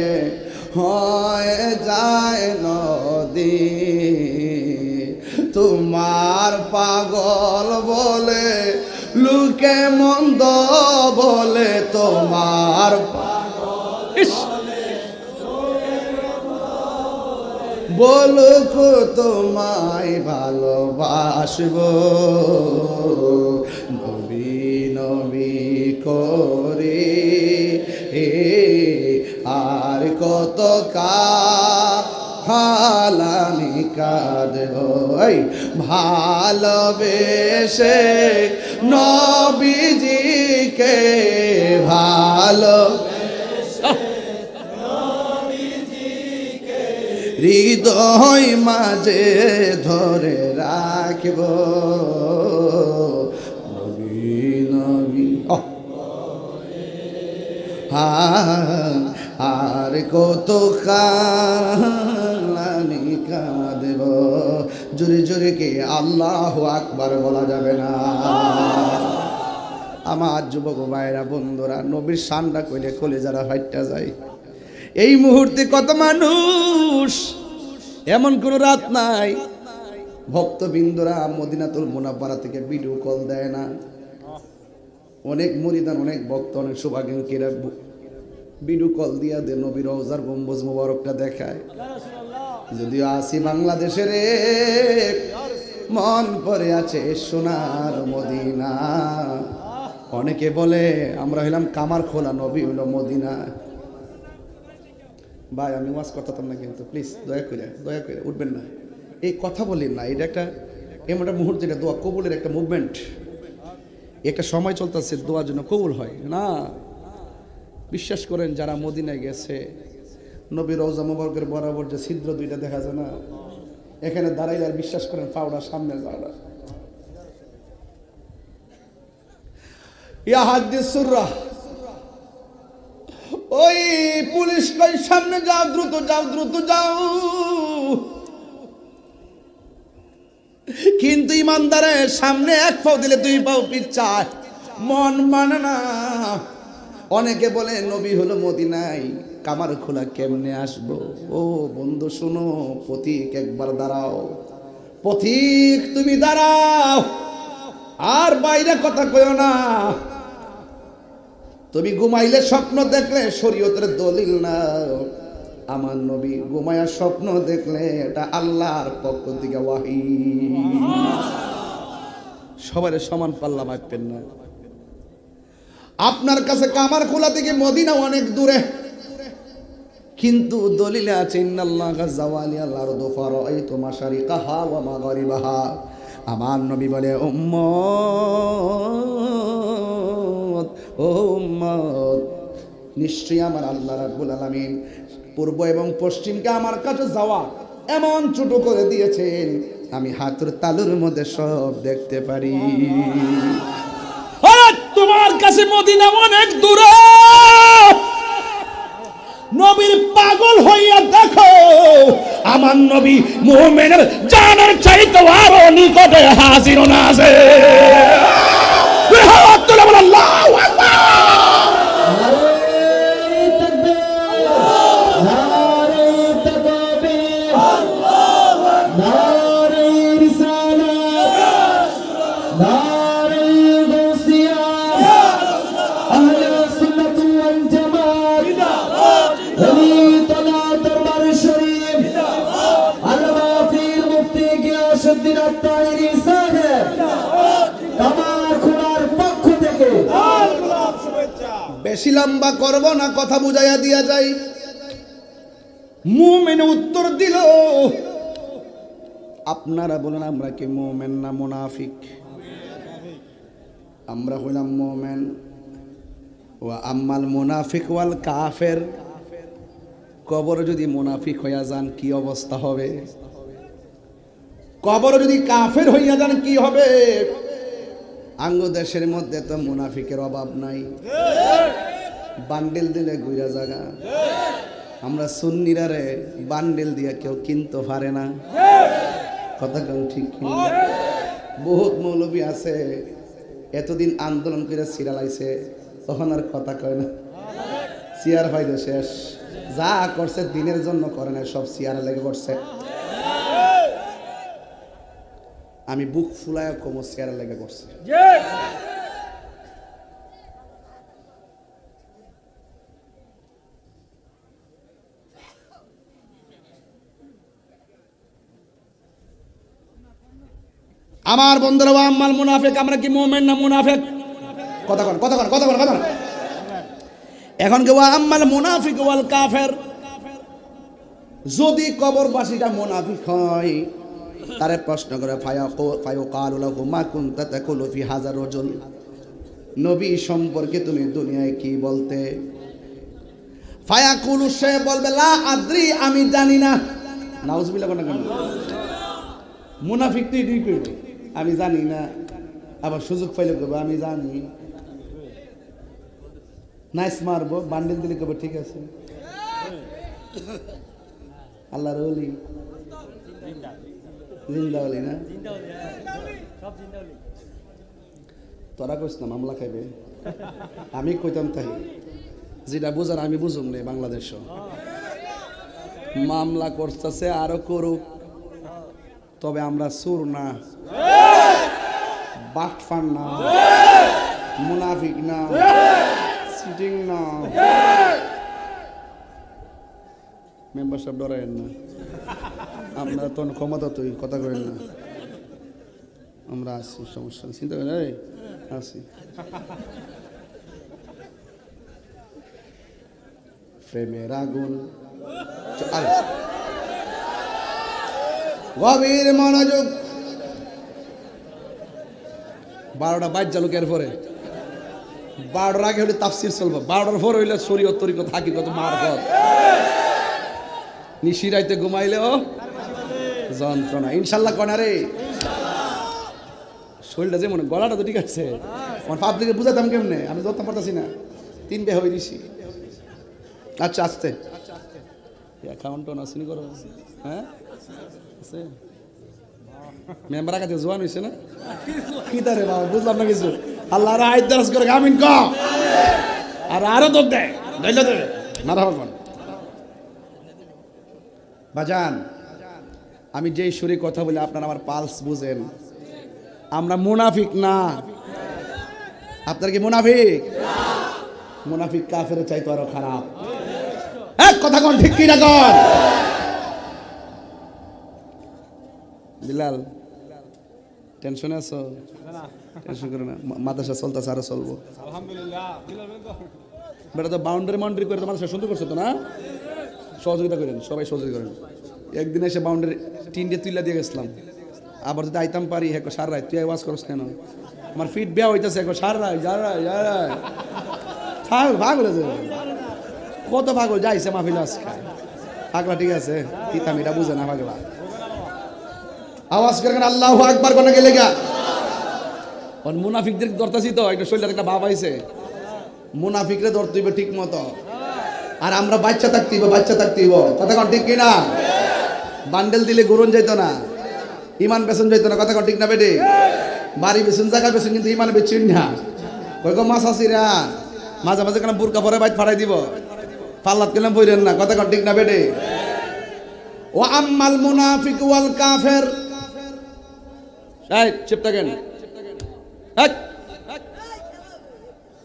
হয়ে যায় নদী। তোমার পাগল বলে লোকে মন্দ বলে, তোমার বলুক তোমায় ভালোবাসবো, নবী নবী করে আর কত কালামি কাঁদবো। ভালোবেসে নবীজিকে, ভালো হৃদয় মাঝে ধরে রাখব, নবী নবী। আর কত কালামি কাঁদব। জোরে জোরে কে আল্লাহু আকবার বলা যাবে না? আমার যুবক ভাইরা বন্ধুরা, নবীর শানটা কইলে কলিজারা ফাইট্টা যায়। এই মুহূর্তে কত মানুষ, এমন কোন রাত নাই ভক্তবৃন্দরা মদিনাতুল মুনাওয়ারা থেকে ভিডিও কল দেয় না। অনেক মুরিদান, অনেক ভক্ত, অনেক শুভাকাঙ্ক্ষীরা ভিডিও কল দিয়া দে নবীর রওজার গম্বুজ মোবারকটা দেখায়। যদিও আসি বাংলাদেশের মন পড়ে আছে সোনার মদিনা। অনেকে বলে আমরা হইলাম কামার খোলা, নবী হইল মদিনা। ভাই আমি ওয়াজ করতাম না, কিন্তু প্লিজ দয়া করে উঠবেন না, এই কথা বলেন না। এটা একটা এমন একটা মুহূর্ত, এটা দোয়া কবুলের একটা মুভমেন্ট, একটা সময় চলতেছে দোয়ার জন্য কবুল হয় না। বিশ্বাস করেন যারা মদিনায় গেছে, নবী রওজা মুবারকের বরাবর যে ছিদ্র দুইটা দেখা যায় না, এখানে দাঁড়াইলে আর বিশ্বাস করেন পাউডা সামনে যাওয়া। ইয়া হাদিস সুররা, ওই পুলিশ কই সামনে যাও, দ্রুত যাও, দ্রুত যাও। কিন্তু ইমানদারের সামনে এক পাও দিলে দুই পাও পিছায়, মন মানে না। অনেকে বলে নবী হলো মদিনায়, কামার খোলা কেমনে আসবো? ও বন্ধু শুনো, পথিক একবার দাঁড়াও, পথিক তুমি দাঁড়াও, আর বাইরে কথা কইও না। তুমি ঘুমাইলে স্বপ্ন দেখলে শরীয়তের দলিল না। আমার নবী ঘুমায়া স্বপ্ন দেখলে এটা আল্লাহর পক্ষ থেকে ওয়াহি। সবার সমান পাল্লা মাপবেন না। আপনার কাছে কামার খোলা থেকে মদিনা অনেক দূরে, কিন্তু দলিলে আছে ইন্নাল্লাহা যাওয়ালিয়াল আরদু ফারাআইতু মাশারিকাহা ওয়া মাগারিবাহা। আমার নবী বলে উম্মত ও উম্মত, নিশ্চয়ই আমার আল্লাহ রাব্বুল আলামিন পূর্ব এবং পশ্চিমকে আমার কাছে যাওয়া এমন ছোট করে দিয়েছেন, আমি হাতের তালুর মধ্যে সব দেখতে পারি। আরে তোমার কাছে মদিনা অনেক দূরে, নবীর পাগল হইয়া দেখো, আমার নবী মুমিনের জানের চাইতে আরো নিকটে হাজির নাজে। হাত তুলে বল আল্লাহু আকবার। বেশি লম্বা করব না, কথা বুঝাইয়া দিয়া যাই। মুমিন উত্তর দিল, আপনারা বলেন আমরা কি মুমিন না মুনাফিক? আমরা হইলাম মুমিন। ওয়া আম্মাল মুনাফিক ওয়াল কাফের, কবরে যদি মুনাফিক হইয়া যান কি অবস্থা হবে? কবরে যদি কাফের হইয়া যান কি হবে? আঙ্গ দেশের মধ্যে তো মুনাফিকের অভাব নাই, বান্ডেল দিলে গুইরা জায়গা। আমরা সুন্নিরা রে বান্ডেল দিয়ে কেউ কিনতে পারে না, কথা কেউ ঠিক কিনা? বহুত মৌলবী আছে এতদিন আন্দোলন করে সিরালাইছে, তখন আর কথা কয় না, চেয়ার পাইলে শেষ। যা করছে দিনের জন্য করে না, সব চেয়ারে লেগে করছে। আমি বুক ফুলায় কম চেয়ারে লেগে করছে। আমার বন্ধুরা, আম্মাল মুনাফিক, আমরা কি মুমিন না মুনাফিক? কথা কন, কথা কন, কথা কন, কথা কন। এখন কি ওয়া আম্মাল মুনাফিক ওয়াল কাফের, যদি কবরবাসীটা মুনাফিক হয় তারে প্রশ্ন করে ফায়াকালু লাহু মা কুনতা তাকুলু ফি হাযার রাজুল, নবী সম্পর্কে তুমি দুনিয়ায় কি বলতে? ফায়াকুলু, সে বলবে লা আদ্রি, আমি জানি না। নাউজুবিল্লাহ কোন কেন? মুনাফিক তো এটাই করবে, আমি জানি না। আবার সুযোগ পাইলে করবো আমি জানি। নাইস মারবো, বান্ডেল দিলে করবো ঠিক আছে। আল্লাহর ওলি, জিন্দা ওলি না? তোরা কইস না মামলা খাইবে, আমি কইতাম তাই। যেটা বুঝার আমি বুঝুম নেই। বাংলাদেশ মামলা করতেছে, আরো করুক, তবে আমরা সুর না, বাটফান না, মুনাফিক না, সিটিং না। মেম্বারশিপ ডরায়েন না, আমরা তো ক্ষমতা তুই কথা করেন না। আমরা আছি, সমস্যা চিন্তা করেন, আছি। প্রেমের আগুন, গভীর মনোযোগ। 12টা বাইর জালুকের পরে 12টার আগে হলে তাফসির চলবো, 12টার পর হইলে শরীয়ত তরিকত হাকিকত মারফত। নিশিরাইতে ঘুমাইলেও যন্ত্রণা, ইনশাল্লাহ কনারে। শরীরটা যেমন, গলাটা তো ঠিক আছে, আমার পাবলিকে বুঝাতাম কেমনে, আমি ধরতে পারতাছি না। 3 বে হয়ে দিছি। আচ্ছা আস্তে অ্যাকাউন্ট আসেনি করো, হ্যাঁ আছে মেম্বার কাছে জোয়ান হয়েছে না? কি তারে বাবা, বুঝলাম না কিছু। আল্লাহ আয়াত দরজ করে আমিন ক, আর আরো দোক দেয়, ধৈর্য দেবে না রাখুন। বাজান, আমি যেই সুরে কথা বলি আপনারা আমার পালস বুঝেন। আমরা মুনাফিক না। আপনার কি মুনাফিক? মুনাফিক কাফের চাইতো আরো খারাপ। এক কথা কোন ঠিক কি না কোন? বিলাল টেনশনে আছো? টেনশন করো না, মাদ্রাসা চলতেছে, আরো চলবো আলহামদুলিল্লাহ। বেটা তো বাউন্ডারি করে তো মাদ্রাসা সুন্দর করছো তো না? সহযোগিতা করেন, সবাই সহযোগিতা করেন। একদিন এসে বাউন্ডারি 3 দিয়ে তুইলা দিয়ে গেছিলাম, আবার যদি আইতাম পারি হেকো সার রায় তুই আওয়াজ করস কেন আমার ফিট বেয়া হইতেছে হেকো সার রায় যা রায় যা রায় ভাগ হলে কত পাগল যাইছে মাহফিল আজকে পাগলা ঠিক আছে তিতাম এটা বুঝে না পাগলা আওয়াজ করেন আল্লাহু আকবার কোনে গেলে গা অন মুনাফিকদের ধরতাছি তো একটা শরীরের একটা ভাব আইছে মুনাফিকরে ধরতে হইবে ঠিক মতো আর আমরা বাচ্চা থাকতেইব কথা কোন ঠিক কিনা বান্ডেল দিলে গরুন যাইতো না ইমান বেসন যাইতো না কথা কোন ঠিক না বেটি বাড়ি বেসন জায়গা বেসন কিন্তু ইমান বেচুন না কই গো মাছ আসিরা মাঝে মাঝে কেন বুরকা পরে বাইট ফাড়াই দিব পাল্লাত কেলাম বইরেন না কথা কোন ঠিক না বেটি ওয়া আম্মাল মুনাফিক ওয়াল কাফির এই চুপ থাকেন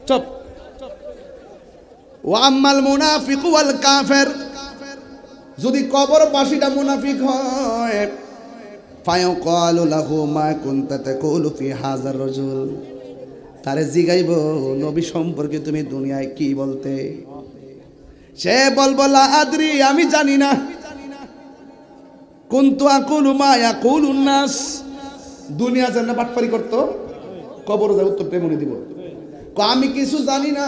চুপ ওয়া আম্মাল মুনাফিক ওয়াল কাফির যদি কবর বাসীটা মুনাফিক হয় ফায়াকালু লাহু মা কুনতা তাকুলু ফি হাযার রাজুল তারে জিগাইব নবী সম্পর্কে তুমি দুনিয়ায় কি বলতে সে বলবো লা আদরি আমি জানি না কুনতু আকুলু মা ইয়াকুলুন নাস দুনিয়া জান্না বাটপারি করত কবর যা উত্তর তেমনি দিব আমি কিছু জানি না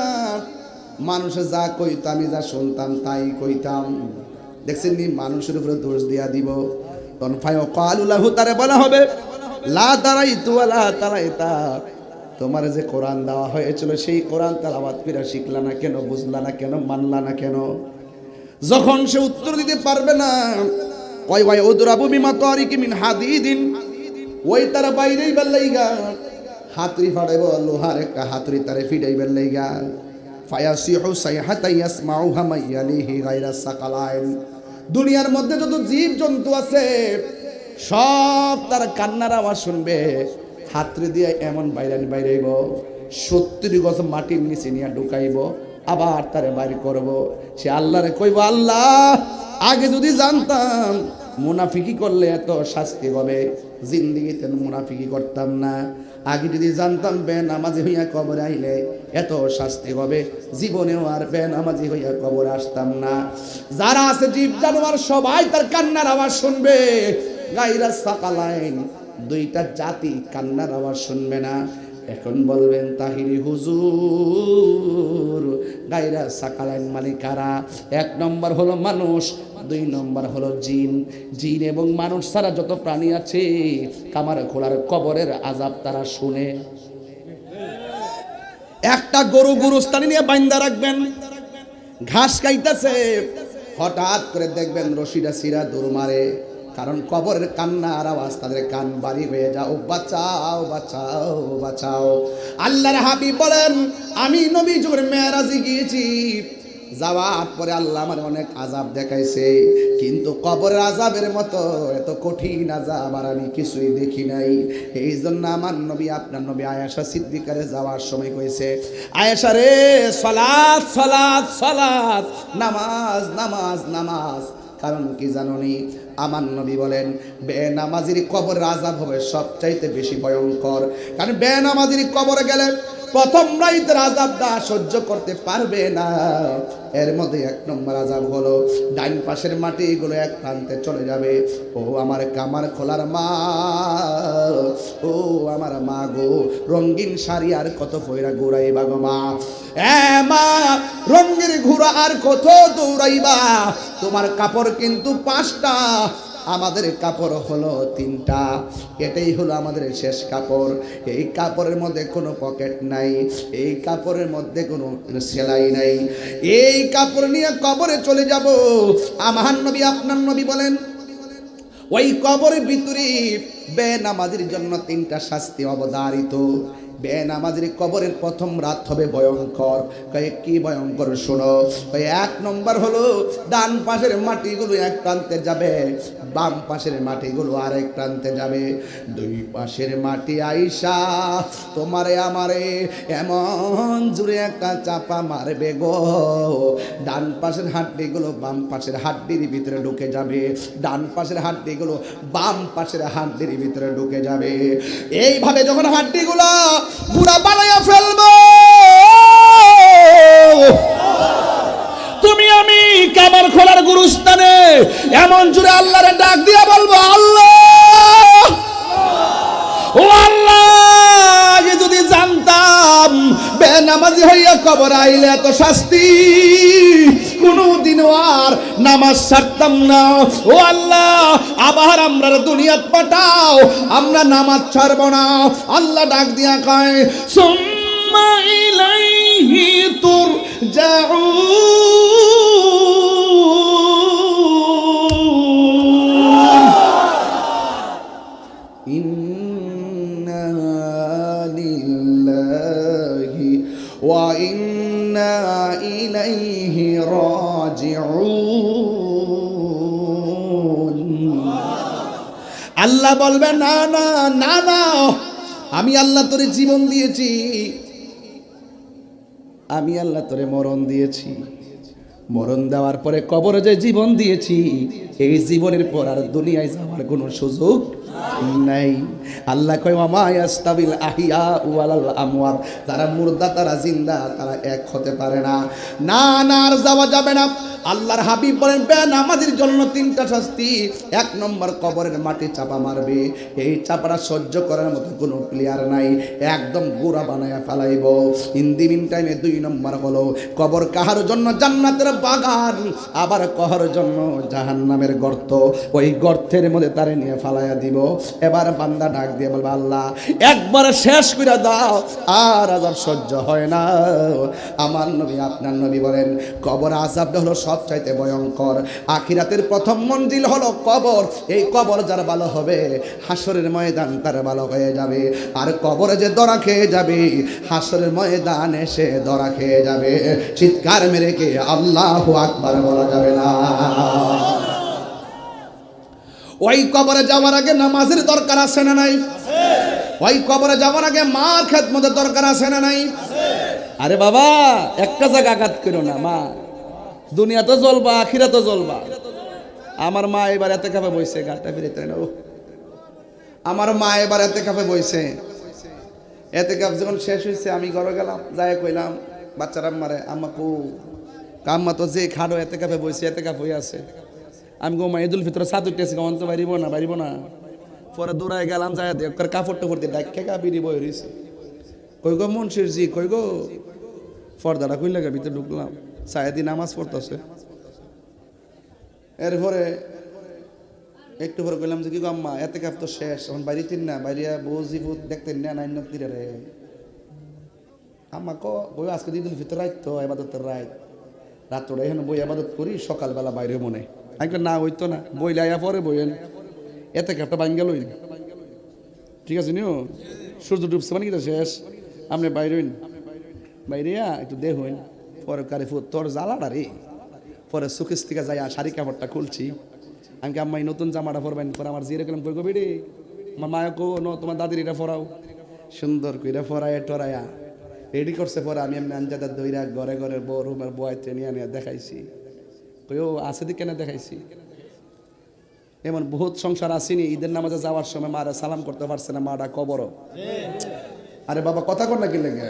মানুষে যা কইতো আমি যা শুনতাম তাই কইতাম দেখছেন নি মানুষের উপরে দোষ দিয়া দিব তখন ফায়াকালু লাহু তারে বলা হবে লা দারাইতু ওয়ালা তারাইতা তোমার যে কোরআন দেওয়া হয়েছিল সেই কোরআন তেলাওয়াত করে শিখলা না কেন বুঝলা না কেন মানলা না কেন যখন সে উত্তর দিতে পারবে না কয় ওয়াই উদরাবু বিমা তারিকি মিন হাদিদিন ওই তার বাইরেই বেলাইগা হাতুড়ি ফাড়াইব লোহার একটা হাতুড়ি তারে ফিডাইবেল লাইগা ফায়াসিহু সাইহাতা ইয়াসমাউহা মাইয়ালিহি গায়রা সাকালাইন দুনিয়ার মধ্যে যত জীব জন্তু আছে সব তার কান্নার আওয়াজ শুনবে হাতুড়ি দিয়ে এমন বাইরাইব 70 গজ মাটির নিচে নিয়ে ঢুকাইব আবার তারে বাইর করব সে আল্লাহরে কইব আল্লাহ আগে যদি জানতাম মুনাফিকি করলে এত শাস্তি হবে জিন্দেগিতে মুনাফিকি করতাম না আগে যদি জানতাম বেনামাজি হইয়া কবরে আইলে এত শাস্তি হবে জীবনেও আর বেনামাজি হইয়া কবরে আসতাম না যারা আছে জীব জানোয়ার সবাই তার কান্নার আওয়াজ শুনবে গায়রা সাকালাইন দুইটা জাতি কান্নার আওয়াজ শুনবে না এখন বলবেন তাহিরি হুজুর গায়রা সাকালাইন মানে কারা এক নম্বর হলো মানুষ দুই নম্বর হলো জিন জিন এবং মানুষ ছাড়া যত প্রাণী আছে কামার খোলার কবরের আযাব তারা শুনে একটা গরু গুরুস্থানে নিয়ে বাইন্দা রাখবেন ঘাস খাইতেছে হঠাৎ করে দেখবেন রশিটা সিরা দৌড় মারে কারণ কবরের কান্নার আওয়াজ তাদের কান বাড়ি হয়ে যাও বাঁচাও বাঁচাও বাঁচাও আল্লাহর হাবিব বলেন আমি নবী যুগের মেরাজে গিয়েছি যাওয়ার পরে আল্লাহ আমার অনেক আযাব দেখাইছে কিন্তু কবরের আযাবের মতো এত কঠিন আযাব আর আমি কিছুই দেখি নাই এই জন্য আমার নবী আপনার নবী আয়েশা সিদ্দিকারে যাওয়ার সময় কইছে আয়েশা রে সালাত সালাত সালাত নামাজ নামাজ নামাজ কারণ কি জানোনি আমার নবী বলেন বেনামাজির কবরের আযাব হবে সবচাইতে বেশি ভয়ঙ্কর কারণ বেনামাজির কবরে গেলে প্রথম রাতের আযাবটা সহ্য করতে পারবে না এর মধ্যে এক নম্বর আযাব হলো ডাইন পাশের মাটিগুলো এক প্রান্তে চলে যাবে ও আমার কামার খোলার মা ও আমার মা গো রঙিন শাড়ি আর কত পয়রা ঘুরাইবা গো মা এ মা রঙের ঘোড়া আর কত দৌড়াইবা তোমার কাপড় কিন্তু 5টা আমাদের কাপড় হলো 3টা এটাই হলো আমাদের শেষ কাপড় এই কাপড়ের মধ্যে কোনো পকেট নাই এই কাপড়ের মধ্যে কোনো সেলাই নাই এই কাপড় নিয়ে কবরে চলে যাব আমার নবী আপনার নবী বলেন ওই কবরের ভিতরে বেনামাজির জন্য 3টা শাস্তি অবধারিত বেনামাজির কবরের প্রথম রাত হবে ভয়ঙ্কর কি ভয়ঙ্কর শোনো এক নম্বর হলো ডান পাশের মাটিগুলো এক প্রান্তে যাবে বাম পাশের মাটিগুলো আরেক প্রান্তে যাবে দুই পাশের মাটি আইসা তোমারে আমারে এমন জুড়ে একটা চাপা মারবে গো ডান পাশের হাড্ডিগুলো বাম পাশের হাড্ডির ভিতরে ঢুকে যাবে ডান পাশের হাড্ডিগুলো বাম পাশের হাড্ডির ভিতরে ঢুকে যাবে এইভাবে যখন হাড্ডিগুলো পুরা বানাইয়া ফেলবো তুমি আমি কামার খোলার গুরুস্থানে এমন জুড়ে আল্লাহরে ডাক দিয়া বলবো আল্লাহ ও আল্লাহ, যদি জানতাম বেনামাজি হইয়া কবর আইলে এত শাস্তি, কোনদিনও আর নামাজ ছাড়তাম না। ও আল্লাহ, আবার আমরা দুনিয়াত পাঠাও, আমরা নামাজ ছাড়ব না। আল্লাহ ডাক দিয়া কয়, সুম্মা ইলাইহি তুরজাউন। ইন্না লিল্লাহি ওয়া ইন্না ইলাইহি রাজিউন। আল্লাহ বলবে, না না না না, আমি আল্লাহ তোরে জীবন দিয়েছি, আমি আল্লাহ তোরে মরণ দিয়েছি। মরণ দেওয়ার পরে কবরে যে জীবন দিয়েছি, এই জীবনের পর আর দুনিয়ায় যাওয়ার কোনো সুযোগ নাই। আল্লাহ কয়, ওয়ামা ইয়াস্তাবিল আহিয়া ওয়াল আমওয়াত, তারা মুর্দা তারা জিন্দা, তারা এক হতে পারে না। না না, আর যাওয়া যাবে না। আল্লাহর হাবিব বলেন, বেনামাজির জন্য 3টা শাস্তি। 1 নম্বর, কবরের মাটি চাপা মারবে, এই চাপাটা সহ্য করার মতো কোনো প্লেয়ার নাই, একদম গোড়া বানায়া ফেলাইব। ইন দি মিন টাইমে 2 নম্বর হলো, কবর কাহার জন্য জান্নাতের বাগান, আবার কাহার জন্য জাহান্নামের গর্ত, ওই গর্তের মধ্যে তারে নিয়ে ফালাইয়া দিব। এবার বান্দা ডাক দিয়ে বলবে, আল্লাহ একবার শেষ করে দাও, আর আযাব সহ্য হয় না। আমার নবী, আপনার নবী বলেন, কবর আযাবটা হলো সবচাইতে ভয়ঙ্কর। আখিরাতের প্রথম মঞ্জিল হলো কবর। এই কবর যার ভালো হবে, হাসরের ময়দান তার ভালো হয়ে যাবে। আর কবরে যে ধরা খেয়ে যাবে, হাসরের ময়দান এসে ধরা খেয়ে যাবে। চিৎকার মেরে কে আল্লাহু আকবার বলা যাবে না। ওই কবরে যাওয়ার আগে নামাজের দরকার আছে না নাই? ওই কবরে যাওয়ার আগে মার খেদমতের দরকার আছে না নাই? আরে বাবা, একটা জায়গা আঘাত করো না। মা দুনিয়া তো জ্বলবা, আখিরা তো জ্বলবা। আমার মা এবার এতে কাপে বইছে, গাঁটটা ফিরিতে না। আমার মা এবার এতে কাপে বইছে। এতে কাপ যখন শেষ হয়েছে, আমি ঘরে গেলাম, যাই কইলাম বাচ্চারা মারে, আম্মা কু কাম্মা তো যে খাড়ো এতে কাপে বইছে, এতে কাপ হয়ে আছে। আমি গো মা, ঈদুল ফিতর সাত উঠতেছি, কখন তো বাড়িব না, বাড়িব না। পরে দৌড়ায় গেলাম, যাই দেখ কাপড় টাপড় দিয়ে ডাক্কে কাপিরি বই রয়েছে। কই গো মুন্সির জি, কই গো, পর্দাটা খুললে ভিতরে ঢুকলাম, সায়াদি নামাজ পড়তেছে। এরপরে একটু পরে কইলাম যে, কি গো আম্মা, এতে কাপ তো শেষ, এখন বাইরে তিন না, বাইরে বউজি ভূত দেখতেন না, নাইন তীরে রে। আম্মা কই আজকে ঈদুল ফিতর রাত তো, এবাদতের রাত, রাত্রে এখানে বই আবাদত করি, সকালবেলা বাইরে মনে। আমি না হইতো না, বই লাইয়া পরে বইয়েন, এতে কাপটা ভাঙ গেলই। ঠিক আছে নিও, সূর্য ডুবছে মানে কি শেষ, আপনি বাইরে হইন, বাইরে একটু দেহ হইন। পরে কারে ফুট তোর জ্বালাটা রে। পরে সুকেশ থেকে যাই শাড়ি কাপড়টা খুলছি। আমি আম্মা এই নতুন জামাটা পরবেন, পরে আমার জিরে গেলাম, কই গো বেড়ে, আমার মায়া কো ন, তোমার দাদির এটা পরাও। সুন্দর কইরা ফরাইয়া টরাইয়া রেডি করছে। পরে আমি এমনি আঞ্জাদার দইরা ঘরে ঘরে বউ রুমের বয় ট্রেনিয়া নিয়ে দেখাইছি। কই ও আছে দিক কেন দেখাইছি। এমন বহুত সংসার আসেনি, ঈদের নামাজে যাওয়ার সময় মারা সালাম করতে পারছে না, মাটা কবর। আরে বাবা কথা কর না কি লেগে,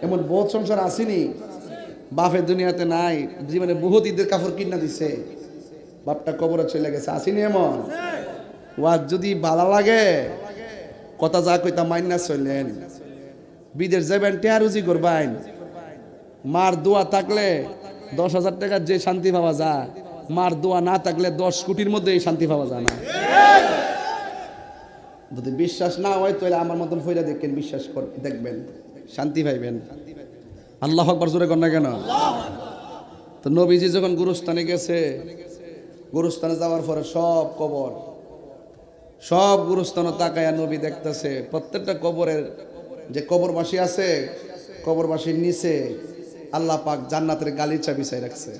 এমন বহুত সংসার আসেনি, বাপের দুনিয়াতে নাই, জীবনে বহুত ঈদের কাপড় কিনা দিছে, বাপটা কবরে চলে গেছে, আসেনি এমন। ওয়াজ যদি ভালো লাগে, কথা যা কইতা মাইনা চলেন। বিদেশ যাবেন, টেয়া রুজি করবেন, মার দোয়া থাকলে 10,000 টাকার যে শান্তি পাওয়া যায়, মার দোয়া না থাকলে 10 কোটির মধ্যে এই শান্তি পাওয়া যায় না। যদি বিশ্বাস না হয় তাহলে আমার মতন ফইরা দেখেন, বিশ্বাস দেখবেন, শান্তি পাইবেন। আল্লাহু আকবার জোরে কর না কেন? তো নবীজি যখন গুরুস্থানে গেছে, গুরুস্থানে যাওয়ার পরে সব কবর, সব গুরুস্থানে তাকায়া নবী দেখতেছে, প্রত্যেকটা কবরের যে কবরবাসী আছে, কবরবাসীর নিচে আল্লাহ পাক জান্নাতের গালিচা বিছাই রাখছে।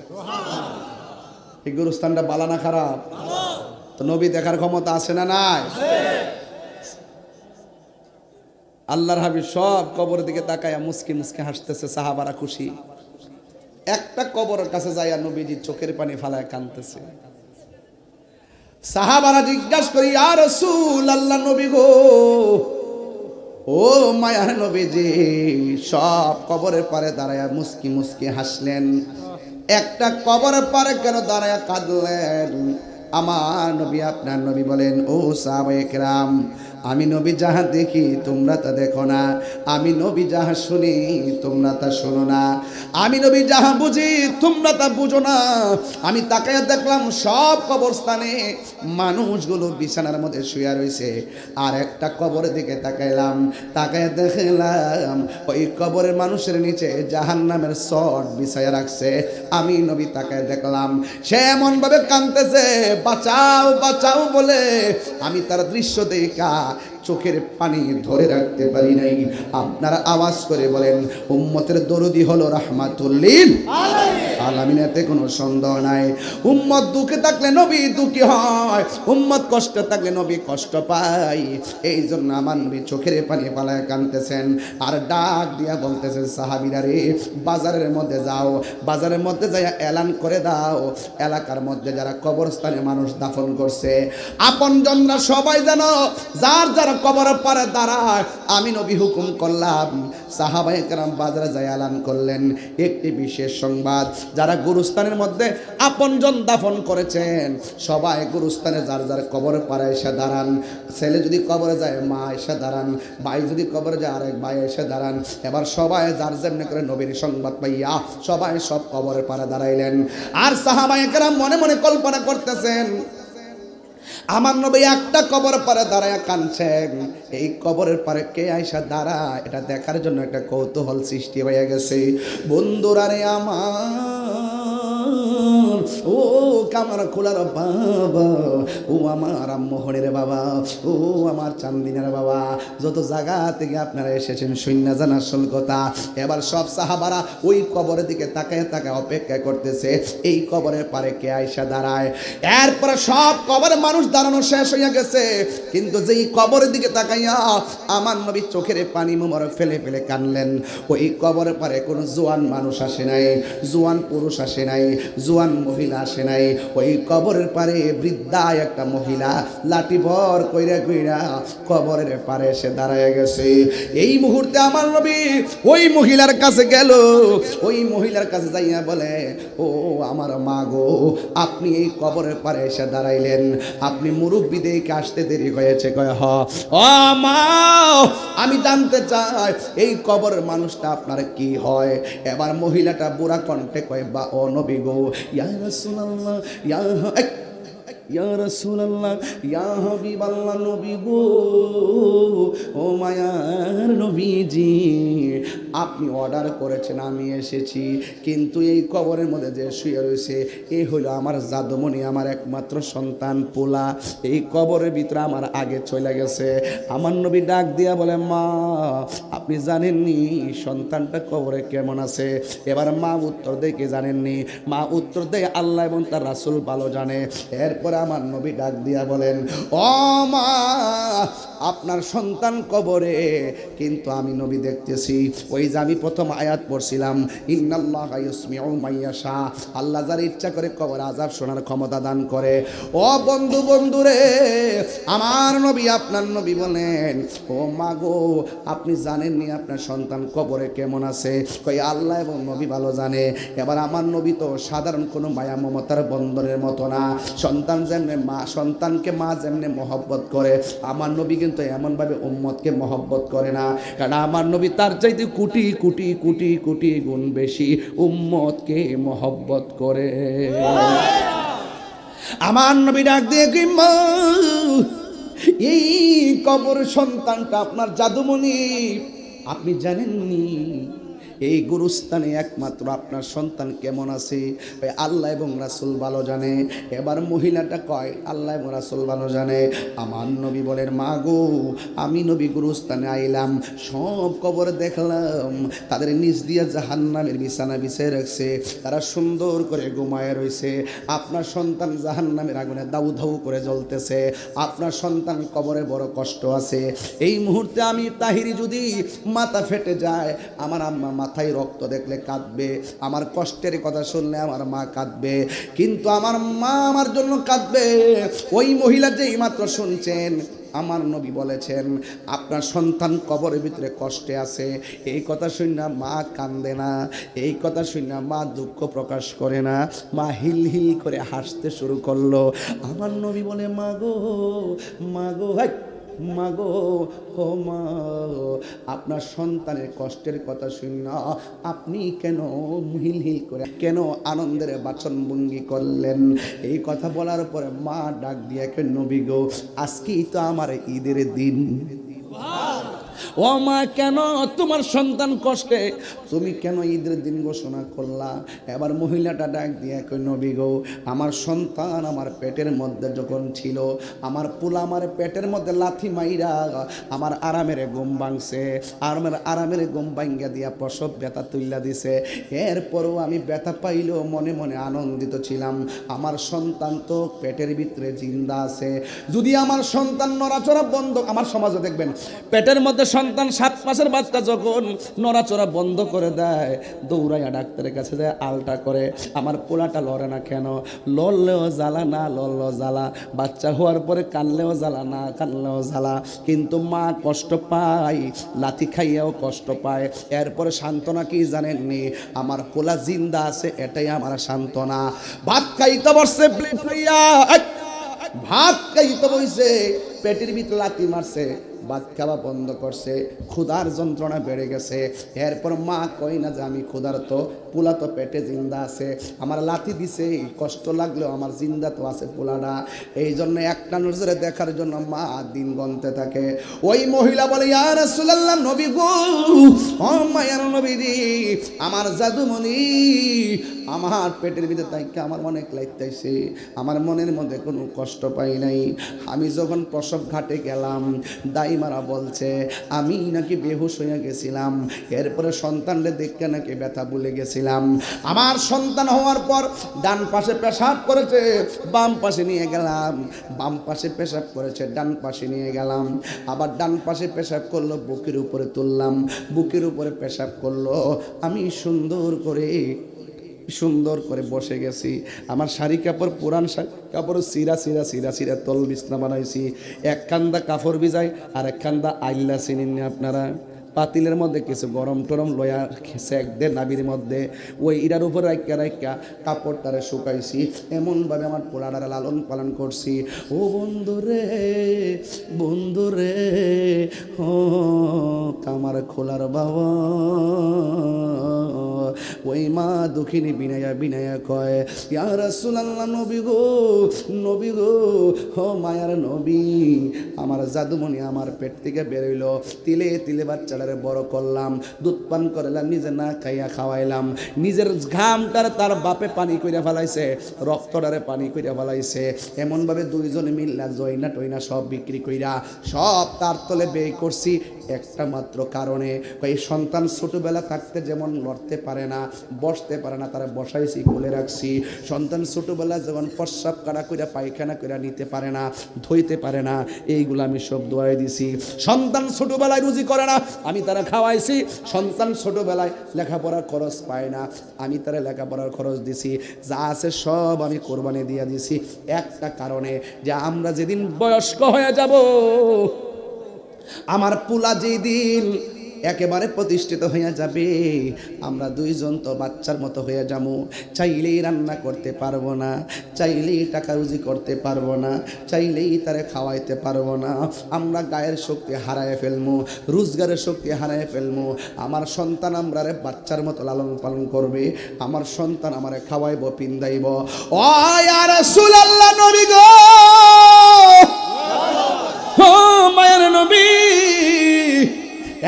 এই গুরুস্থানটা বালা না খারাপ? তো নবী দেখার ক্ষমতা আছে না নাই? আল্লাহর হাবিব সব কবরের দিকে তাকায়া মুস্কি মুস্কি হাসতেছে, সাহাবারা খুশি। একটা কবরের কাছে যাইয়া নবীজি চোখের পানি ফালায় কাঁদতেছে। সাহাবারা জিজ্ঞাসা করি, ইয়া রাসূল আল্লাহ নবী গো, ও মায়ার নবীজি, সব কবরের পারে দাঁড়ায়া মুস্কি মুস্কি হাসলেন, একটা কবরের পারে কেন দাঁড়ায়া কাঁদলেন? আমার নবী, আপনার নবী বলেন, ও সাহাবায়ে কেরাম, আমি নবী যাহা দেখি তোমরা তা দেখো না, আমি নবী যাহা শুনি তোমরা তা শোনো না, আমি নবী যাহা বুঝি তোমরা তা বুঝো না। আমি তাকায় দেখলাম সব কবরস্থানে মানুষগুলো বিছানার মধ্যে শুয়ে রয়েছে, আর একটা কবরের দিকে তাকাইলাম, তাকায় দেখলাম ওই কবরের মানুষের নিচে জাহান্নামের সট বিছায়া রাখছে। আমি নবী তাকায় দেখলাম সে এমন ভাবে কাঁদতেছে, বাঁচাও বাঁচাও বলে। আমি তার দৃশ্য দেখা চোখের পানি ধরে রাখতে পারি নাই। আপনারা আওয়াজ করে বলেন, উম্মতের দরদি হলো রাহমাতুল লিল আলামিন, এতে কোনো সন্দেহ নাই। উম্মত দুঃখে থাকলে নবী দুঃখী হয়, উম্মত কষ্টে থাকলে নবী কষ্ট পায়। এই জন্য আমার নবী চোখের পানি পালায় কাঁদতেছেন, আর ডাক দিয়া বলতেছেন, সাহাবীরা রে, বাজারের মধ্যে যাও, বাজারের মধ্যে যাইয়া এলান করে দাও, এলাকার মধ্যে যারা কবরস্থানে মানুষ দাফন করছে আপনজনরা সবাই যেন যার যার কবরের পারে দাঁড়ায়। আমি নবী হুকুম করলাম, সাহাবায়ে কেরাম বাজারে যায় এলান করলেন একটি বিশেষ সংবাদ, যারা গুরুস্থানের মধ্যে আপনজন দাফন করেছেন সবাই গুরুস্থানে যার যার কবরের পারে এসে দাঁড়ান। ছেলে যদি কবরে যায় মা এসে দাঁড়ান, ভাই যদি কবরে যায় আরেক ভাই এসে দাঁড়ান। এবার সবাই যার যেমনি করে নবীর সংবাদ পাইয়া সবাই সব কবরের পারে দাঁড়াইলেন। আর সাহাবায়ে কেরাম মনে মনে কল্পনা করতেছেন, আমার নবী একটা কবর পারে দাঁড়ায় কাঁদছেন, এই কবরের পারে কে আইসা দাঁড়া, এটা দেখার জন্য একটা কৌতূহল সৃষ্টি হয়ে গেছে। বন্ধুরা রে আমার, ও কামার খোলার বাবা, ও আমার মোহনের বাবা, ও আমার চান্দিনার বাবা, যত জায়গা থেকে আপনারা এসেছেন শূন্য জানার আসল কথা। এবার সব সাহাবারা ওই কবরের দিকে তাকায় তাকায় অপেক্ষা করতেছে এই কবরের পারে কে আইসা দাঁড়ায়। এরপরে সব কবরের মানুষ দাঁড়ানো শেষ হয়ে গেছে, কিন্তু যেই কবরের দিকে তাকাইয়া আমার নবী চোখের পানি মোবারক ফেলে ফেলে কানলেন, ওই কবরের পারে কোনো জোয়ান মানুষ আসে নাই, জোয়ান পুরুষ আসে নাই, জোয়ান মহিলা আসে নাই। ওই কবরের পারে বৃদ্ধা একটা মহিলা লাঠি ভর কইরা কইরা কবরের পারে এসে দাঁড়ায় গেছে। এই মুহূর্তে আমার নবী ওই মহিলার কাছে গেল, ওই মহিলার কাছে যাইয়া বলে, ও আমার মা গো, আপনি এই কবরের পারে এসে দাঁড়াইলেন, আপনি মুরব্বি দেখে আসতে দেরি হয়েছে। কয় হ। ও মা, আমি জানতে চাই এই কবরের মানুষটা আপনার কি হয়। এবার মহিলাটা বুড়া কণ্ঠে কয়, বা ও নবী গো, ইয়া রাসূলুল্লাহ, ইয়া রাসূলুল্লাহ, ইয়া হাবিবাল্লাহ, নবী গো, ও মায়ার নবীজি, আপনি অর্ডার করেছেন, আমি এসেছি, কিন্তু এই কবরের মধ্যে যে শুয়ে রয়েছে এই হলো আমার জাদুমণি, আমার একমাত্র সন্তান পোলা, এই কবরের ভিতরে আমার আগে চলে গেছে। আমার নবী ডাক দিয়া বলে, মা আপনি জানেননি সন্তানটা কবরে কেমন আছে? এবার মা উত্তর দেয়, কে জানেননি? মা উত্তর দেয়, আল্লাহ এবং তার রাসূল ভালো জানে। এরপরে আমার নবী ডাক দিয়া বলেন, ও মা, আপনার সন্তান কবরে, কিন্তু আমি নবী দেখতেছি ওই যে আমি প্রথম আয়াত পড়ছিলাম, ইন্নাল্লাহা ইউসমিউ মাইয়াশা, আল্লাহ যার ইচ্ছা করে কবর আযাব শোনার ক্ষমতা দান করে। ও বন্ধু, বন্ধুরে আমার নবী, আপনার নবী বলেন, ও মা গো, আপনি জানেননি আপনার সন্তান কবরে কেমন আছে? কই আল্লাহ এবং নবী ভালো জানে। এবার আমার নবী তো সাধারণ কোনো মায়া মমতার বন্ধনের মতো না। সন্তান যেমনে মা, সন্তানকে মা যেমনে মহব্বত করে, আমার নবী কিন্তু এমনভাবে উম্মতকে মহব্বত করে না, কারণ আমার নবী তার চাইতে কোটি কোটি কোটি কোটি গুণ বেশি উম্মতকে মহব্বত করে। আমার নবী ডাক দিয়ে কি, মা এই কবর সন্তানটা আপনার জাদুমণি, আপনি জানেননি এই গুরুস্থানে একমাত্র আপনার সন্তান কেমন আছে আল্লাহ এবং রাসূল ভালো জানে। এবার মহিলাটা কয়, আল্লাহ এবং রাসূল ভালো জানে। আমার নবী বলেন, মা গো, আমি নবী গুরুস্থানে আইলাম, সব কবর দেখলাম, তাদের নিচ দিয়ে জাহান্নামের বিছানা বিছিয়ে রাখছে, তারা সুন্দর করে ঘুমায় রয়েছে। আপনার সন্তান জাহান্নামের আগুনে দাউ দাউ করে জ্বলতেছে, আপনার সন্তান কবরে বড় কষ্ট আছে। এই মুহূর্তে আমি তাহিরি যদি মাথা ফেটে যায়, আমার আম্মা মাথায় রক্ত দেখলে কাঁদবে, আমার কষ্টের কথা শুনলে আমার মা কাঁদবে, কিন্তু আমার মা আমার জন্য কাঁদবে। ওই মহিলা যে এইমাত্র শুনছেন আমার নবী বলেছেন আপনার সন্তান কবরের ভিতরে কষ্টে আছে, এই কথা শুনে মা কান্দে না, এই কথা শুনে মা দুঃখ প্রকাশ করে না, মা হিল হিল করে হাসতে শুরু করলো। আমার নবী বলে, মা গো, মা গো, মাগো ও মা, আপনার সন্তানের কষ্টের কথা শুনে আপনি কেন হিল করে কেন আনন্দের বাচনভঙ্গি করলেন? এই কথা বলার পরে মা ডাক দিয়ে নবী গো, আজকেই তো আমার ঈদের দিন। ও মা, কেন তোমার সন্তান কষ্টে, তুমি কেন ঈদের দিন ঘোষণা করলা? এবার মহিলাটা ডাক দিয়ে কই নবী গো, আমার সন্তান আমার পেটের মধ্যে যখন ছিল, আমার পোলা আমার পেটের মধ্যে লাথি মাইরা আমার আরামের ঘুম ভাঙছে, আরামের ঘুম ভাঙ্গা দিয়া প্রসব ব্যথা তুইলা দিছে। এরপরও আমি ব্যথা পাইলেও মনে মনে আনন্দিত ছিলাম, আমার সন্তান তো পেটের ভিতরে জিন্দা আছে। যদি আমার সন্তান নড়াচড়া বন্ধ, আমার সমাজে দেখবেন পেটের মধ্যে সন্তান 7 মাসের বাচ্চা যখন নড়াচড়া বন্ধ করে দেয়, দৌড়াইয়া ডাক্তারের কাছে যায়, আলটা করে, আমার পোলাটা লড়ে না কেন? লড়লেও জ্বালা, না লড়লেও জ্বালা, বাচ্চা হওয়ার পরে কানলেও জ্বালা, না কানলেও জ্বালা, কিন্তু মা কষ্ট পায়, লাথি খাইয়াও কষ্ট পায়। এরপরে সান্ত্বনা কি জানেননি? আমার পোলা জিন্দা আছে, এটাই আমার সান্ত্বনা। ভাত খাইতে বসছে, প্লেট লইয়া ভাত খাইতে বইছে, পেটের ভিতরে লাথি মারছে, ভাত খাওয়া বন্ধ করছে, ক্ষুধার যন্ত্রণা বেড়ে গেছে। এরপর মা কই না যে আমি ক্ষুধার্ত, পোলা তো পেটে জিন্দা আছে, আমার লাথি দিছে, কষ্ট লাগলেও আমার জিন্দা তো আছে পোলাটা। এই জন্য একটা নজরে দেখার জন্য মা দিন গণতে থাকে। ওই মহিলা বলে, ইয়া রাসূলুল্লাহ, নবী গো, ও মায়ার নবীজি, আমার জাদুমণি আমার পেটের ভিতরে তাইকে আমার অনেক লাগতেছে, আমার মনের মধ্যে কোনো কষ্ট পাই নাই। আমি যখন প্রসব ঘাটে গেলাম, দাইমারা বলছে আমি নাকি বেহুশ হয়ে গেছিলাম, এরপরে সন্তানরে দেখে নাকি ব্যথা ভুলে গেছিলাম। আমার সন্তান হওয়ার পর ডান পাশে পেশাব করেছে, বাম পাশে নিয়ে গেলাম, বাম পাশে পেশাব করেছে, ডান পাশে নিয়ে গেলাম, আবার ডান পাশে পেশাব করলো, বুকের উপরে তুললাম, বুকের উপরে পেশাব করলো। আমি সুন্দর করে বসে গেছি, আমার শাড়ি কাপড়, পুরান শাড়ি কাপড় সিরা তল বিছনা বানাইছি, এক কান্দা কাপড় ভিজাই আর এক কান্দা আইল্লা চিনেন আপনারা, পাতিলের মধ্যে কিছু গরম টরম লয়া সেক দে নাবির মধ্যে, ওই ইটার উপরে রাইকা কাপড়টারে শুকাইছি। এমনভাবে আমার পোলাটারে লালন পালন করছি। ও বন্ধুরে ও কামার খোলার বাবা, ওই মা দুঃখিনী বিনায়া কয়, ইয়া রাসূলুল্লাহ, নবী গো ও মায়ার নবী, আমার জাদুমণি আমার পেট থেকে বেরোইল, তিলে তিলে বাচ্চাটারে বড় করলাম, দুধ পান করালাম, নিজে না খাইয়া খাওয়াইলাম, নিজের ঘামটার তার বাপে পানি কইরা ফেলাইছে, রক্তটারে পানি কইরা ফেলাইছে। এমনভাবে দুইজনে মিল্লা জয়না টয়না সব বিক্রি কইরা সব তার তলে ব্যয় করছি একটা মাত্র কারণে, এই সন্তান ছোটবেলা থাকতে যেমন লড়তে পারে না, বসতে পারে না, তারা বসাইছি, কোলে রাখছি। সন্তান ছোটবেলা যখন প্রস্রাব কাটা কইরা পায়খানা কইরা নিতে পারে না, ধুইতে পারে না, এইগুলো আমি সব দোয়াই দিছি। সন্তান ছোটবেলায় রুজি করে না, আমি তারা খাওয়াইছি। সন্তান ছোটবেলায় লেখাপড়ার খরচ পায় না, আমি তারা লেখাপড়ার খরচ দিছি, যা আছে সব আমি কোরবানি দিয়ে দিছি একটা কারণে, যে আমরা যেদিন বয়স্ক হয়ে যাব, আমার পোলা যেদিন একেবারে প্রতিষ্ঠিত হয়ে যাবে, আমরা দুইজন তো বাচ্চার মতো হয়ে যাবো, চাইলেই রান্না করতে পারবো না, চাইলেই টাকা রুজি করতে পারবো না, চাইলেই তারে খাওয়াইতে পারবো না, আমরা গায়ের শক্তি হারায় ফেলবো, রোজগারের শক্তি হারায় ফেলবো। আমার সন্তান আমরারে বাচ্চার মতো লালন পালন করবে, আমার সন্তান আমারে খাওয়াইব, পিন্দাইব। ও ইয়া রাসূলুল্লাহ, নবী গো, ও মায়ের নবী,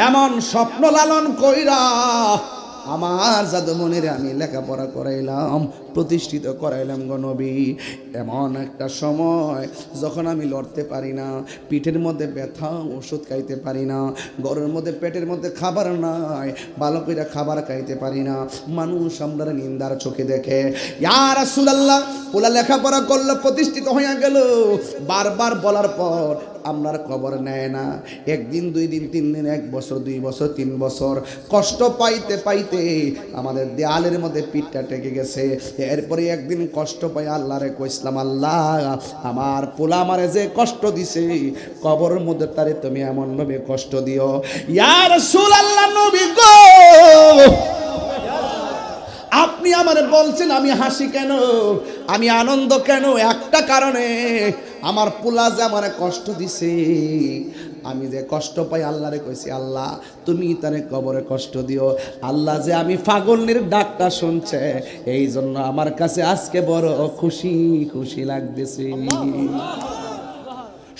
এমন স্বপ্ন লালন কইরা আমার জাদুমণিরে আমি লেখাপড়া করাইলাম, প্রতিষ্ঠিত করাইলাম গো নবী। এমন একটা সময় যখন আমি লড়তে পারি না, পিঠের মধ্যে ব্যথা, ওষুধ খাইতে পারি না, ঘরের মধ্যে পেটের মধ্যে খাবার নাই, ভালো করে খাবার খাইতে পারি না, মানুষ আমরা নিন্দার চোখে দেখে। ইয়া রাসূলুল্লাহ, পোলা লেখাপড়া করলো, প্রতিষ্ঠিত হয়ে গেল, বারবার বলার পর আপনার খবর নেয় না। একদিন, 2 দিন, 3 দিন, 1 বছর, 2 বছর, 3 বছর কষ্ট পাইতে পাইতে আমাদের দেয়ালের মধ্যে পিঠটা টেকে গেছে। এরপরে একদিন কষ্ট পাই আল্লাহরে কইছিলাম, আল্লাহ আমার পোলা আমারে যে কষ্ট দিছে, কবরের মধ্যে তারে তুমি এমন ভাবে কষ্ট দিও। ইয়া রাসূলুল্লাহ, নবী গো, আপনি আমারে বলছেন আমি হাসি কেন? আমি আনন্দ কেন? একটা কারণে, আমার পোলা যে আমার কষ্ট দিছে, আমি যে কষ্ট পাই আল্লাহরে কইছি, আল্লাহ তুমি তারে কবরে কষ্ট দিও। আল্লাহ যে আমি পাগলের ডাকটা শুনছে, এই জন্য আমার কাছে আজকে বড় খুশি খুশি লাগতেছে।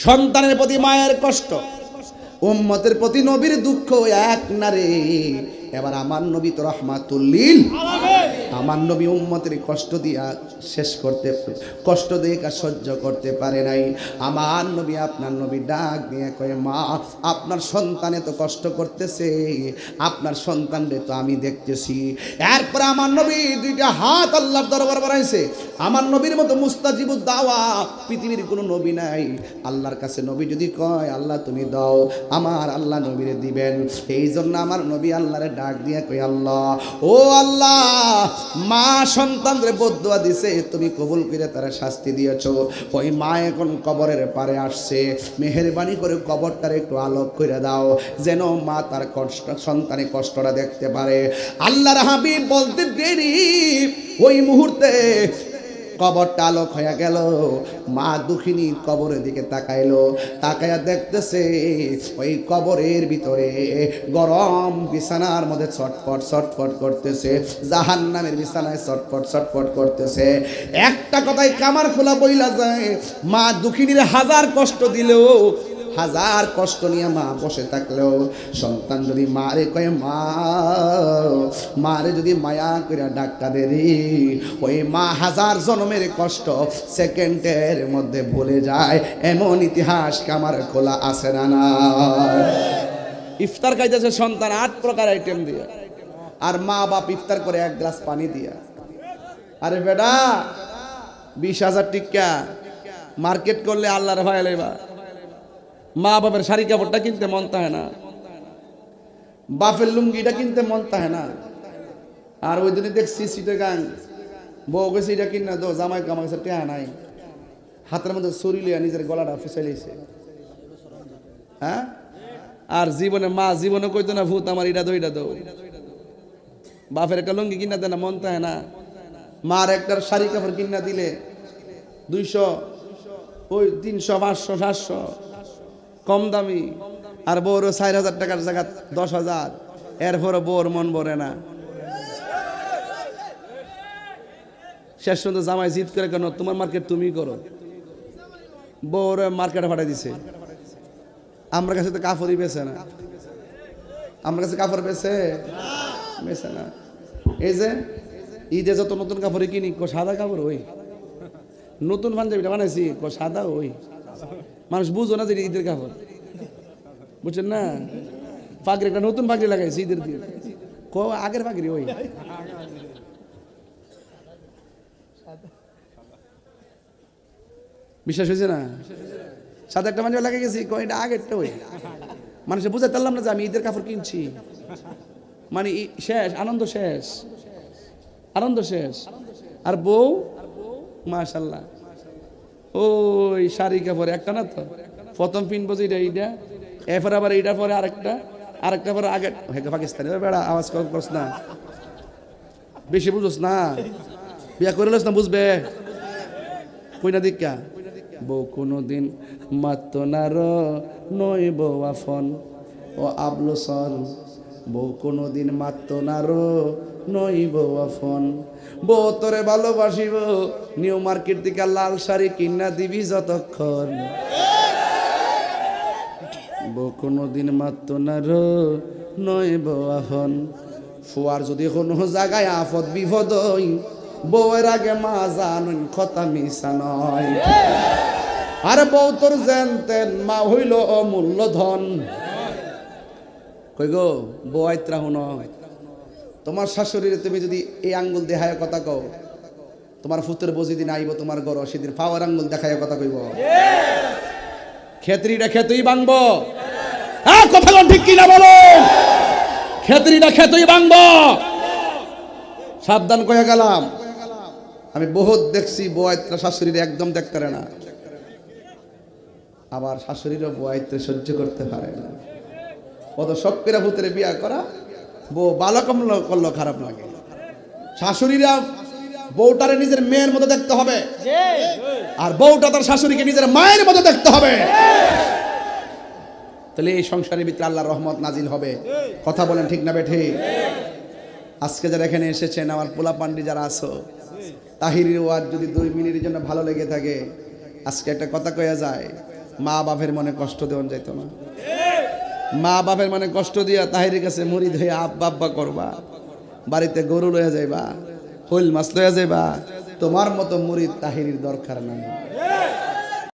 সন্তানের প্রতি মায়ের কষ্ট, উম্মতের প্রতি নবীর দুঃখ এক না রে। এবার আমার নবী তো রাহমাতুল্লিল, আমার নবী উম্মতের কষ্ট দিয়া শেষ করতে, কষ্ট দিয়ে সহ্য করতে পারে নাই। আমার নবী, আপনার নবী ডাক দিয়ে কয়ে, মা আপনার সন্তানে তো কষ্ট করতেছে, আপনার সন্তানরে তো আমি দেখতেছি। এরপরে আমার নবী দুইটা হাত আল্লাহর দরবার বাড়াইছে। আমার নবীর মতো মুস্তাজিবুদ দাওয়া পৃথিবীর কোনো নবী নাই। আল্লাহর কাছে নবী যদি কয় আল্লাহ তুমি দাও, আমার আল্লাহ নবীরে দিবেন। এই জন্য আমার নবী আল্লাহরে ডাক দিয়ে কই, আল্লাহ ও আল্লাহ, মা সন্তানরে বদদুয়া দিছে, তুমি কবুল করে তারা শাস্তি দিয়েছো। ওই মা এখন কবরের পারে আসছে, মেহেরবানি করে কবরটার একটু আলোক করে দাও, যেন মা তার কষ্ট, সন্তানের কষ্টটা দেখতে পারে। আল্লাহর হাবিব বলতে দেরি, ওই মুহূর্তে কবরটা আলোক হয়ে গেল। মা দুঃখিনী কবরের দিকে তাকাইলো, তাকায়া দেখতেছে ওই কবরের ভিতরে গরম বিছানার মধ্যে ছটফট ছটফট করতেছে, জাহান্নামের বিছানায় ছটফট ছটফট করতেছে। একটা কথাই কামার খোলা বইলা যায়, মা দুঃখিনীর হাজার কষ্ট দিলেও, হাজার কষ্ট নিয়ে মা বসে থাকলেও, সন্তান যদি মারে কয়ে মা, মারে যদি মায়া করে ডাক্তার দেরি, ওই মা হাজার জন্মের কষ্ট সেকেন্ডের মধ্যে ভুলে যায়। এমন ইতিহাস কামার খোলা আছে না না? ইফতার খাইতেছে সন্তান 8 প্রকার আইটেম দিয়ে, আর মা বাপ ইফতার করে 1 গ্লাস পানি দিয়া। আরে বেটা 20,000 টিকা মার্কেট করলে আল্লাহর ভয় লইবা। মা বাপের শাড়ি কাপড়টা কিনতে মন তাহে না, বাপের লুঙ্গিটা কিনতে মন তাহে না। আর ওই দিনে দেখছি সিটে গান, বউ গেছে এটা কিনা দো, জামাই কামা গেছে টেহা নাই, হাতের মধ্যে ছুরি লিয়া নিজের গলাটা ফুসাইলেছে। হ্যাঁ, আর জীবনে মা জীবনে কইতো না ভূত আমার এটা দো এটা দো। বাপের একটা লুঙ্গি কিনা দেয় না, মন তাহে না। মার একটা শাড়ি কাপড় কিনা দিলে 200, ওই 300, 500, 700 কম দামি। আর বউর 4,000 টাকার জায়গা 10,000, এরপরে বউর মন ভরে না। শেষ পর্যন্ত জামাই জিদ করে, কেন তোমার মার্কেট তুমি করো, বউর মার্কেটে পাঠাই দিছে। আমার কাছে তো কাপড়ই বেছে না, আমার কাছে কাপড় বেছে না। এই যে ঈদে যত নতুন কাপড় কিনি, সাদা কাপড় ওই নতুন পাঞ্জাবিটা বানাইছি, সাদা ওই। মানুষ বুঝো না যে ঈদের কাপড়, বুঝছেন না? পাগড়ি একটা নতুন পাগড়ি লাগাইছি ঈদের দিন, আগের পাগড়ি ওই। বিশ্বাস হয়েছে না? সাদা একটা পাঞ্জাবি লাগিয়ে গেছি, এটা আগেরটা ওই। মানুষে বুঝাতে পারলাম না যে আমি ঈদের কাপড় কিনছি। মানে শেষ, আনন্দ শেষ, আনন্দ শেষ। আর বউ মাশাআল্লাহ ওই শাড়ি কাপড় একটা না, তো প্রথম পিনবো যে এইটা, এরপর আবার এইটার পরে আরেকটা পরে আগে পাকিস্তানি। বেড়া আওয়াজ করস না, বেশি বুঝোস না, বিয়া করে লস না, বুঝবে কই না দীক্ষা। বউ কোনোদিন মাত্ত না র নই বউ আফন ও আবলোসন, বউ কোনোদিন মাত্ত না র নই বউ আফন। বউ তোরে ভালোবাসিব, নিউ মার্কেট থেকে লাল শাড়ি কিনা দিবি যতক্ষণ। বউ কোনোদিন মাত্ত না র নই বউ আফন। ফুয়ার যদি কোনো জায়গায় আফদ বিপদ হই, বউয়ের আগে মা জানুন কথা মিশা নয়। আরে বউ তোর জানতেন মা হইল অমূল্য ধন। কই গো বউ আইত্রা হুন, তোমার শাশুড়ির তুমি যদি এই আঙ্গুল দেখায় কথা কও, তোমার ফুতের বজি দিন আইব তোমার ঘর, সেদিন পাওয়ার আঙ্গুল দেখায় কথা কইব। খেতরিটা খেতই ভাঙব। হ্যাঁ, কথা কোন ঠিক কিনা বলো? খেতরিটা খেতই ভাঙব। সাবধান কয়ে গেলাম। আমি বহুত দেখছি বউয়াইত্রা শাশুড়ির একদম দেখতে পারে না, আবার শাশুড়িরও বউয়াইত্রা সহ্য করতে পারে না। কত শক্কেরা ভূতের বিয়া করা, বউ ভালো কমলো করলো খারাপ লাগে। শাশুড়িরা বউটারে নিজের মেয়ের মতো দেখতে হবে, আর বউটা তার শাশুড়িকে নিজের মায়ের মতো দেখতে হবে। তাহলে এই সংসারের ভিতরে আল্লাহর রহমত নাজিল হবে। কথা বলেন ঠিক না বেঠে? আজকে যারা এখানে এসেছেন, আমার পোলা পান্ডি যারা আছো, তাহিরির ওয়াজ যদি 2 মিনিটের জন্য ভালো লেগে থাকে, আজকে একটা কথা কয়া যায়, মা বাপের মনে কষ্ট দেওয়া যাইতো না। মা বাপের মনে কষ্ট দিয়া তাহিরের কাছে মুড়ি ধুয়ে আব্বা আব্বা করবা, বাড়িতে গরু লইয়া যাইবা, হইল মাছ লইয়া যাইবা, তোমার মতো মুড়িদ তাহিরির দরকার নাই।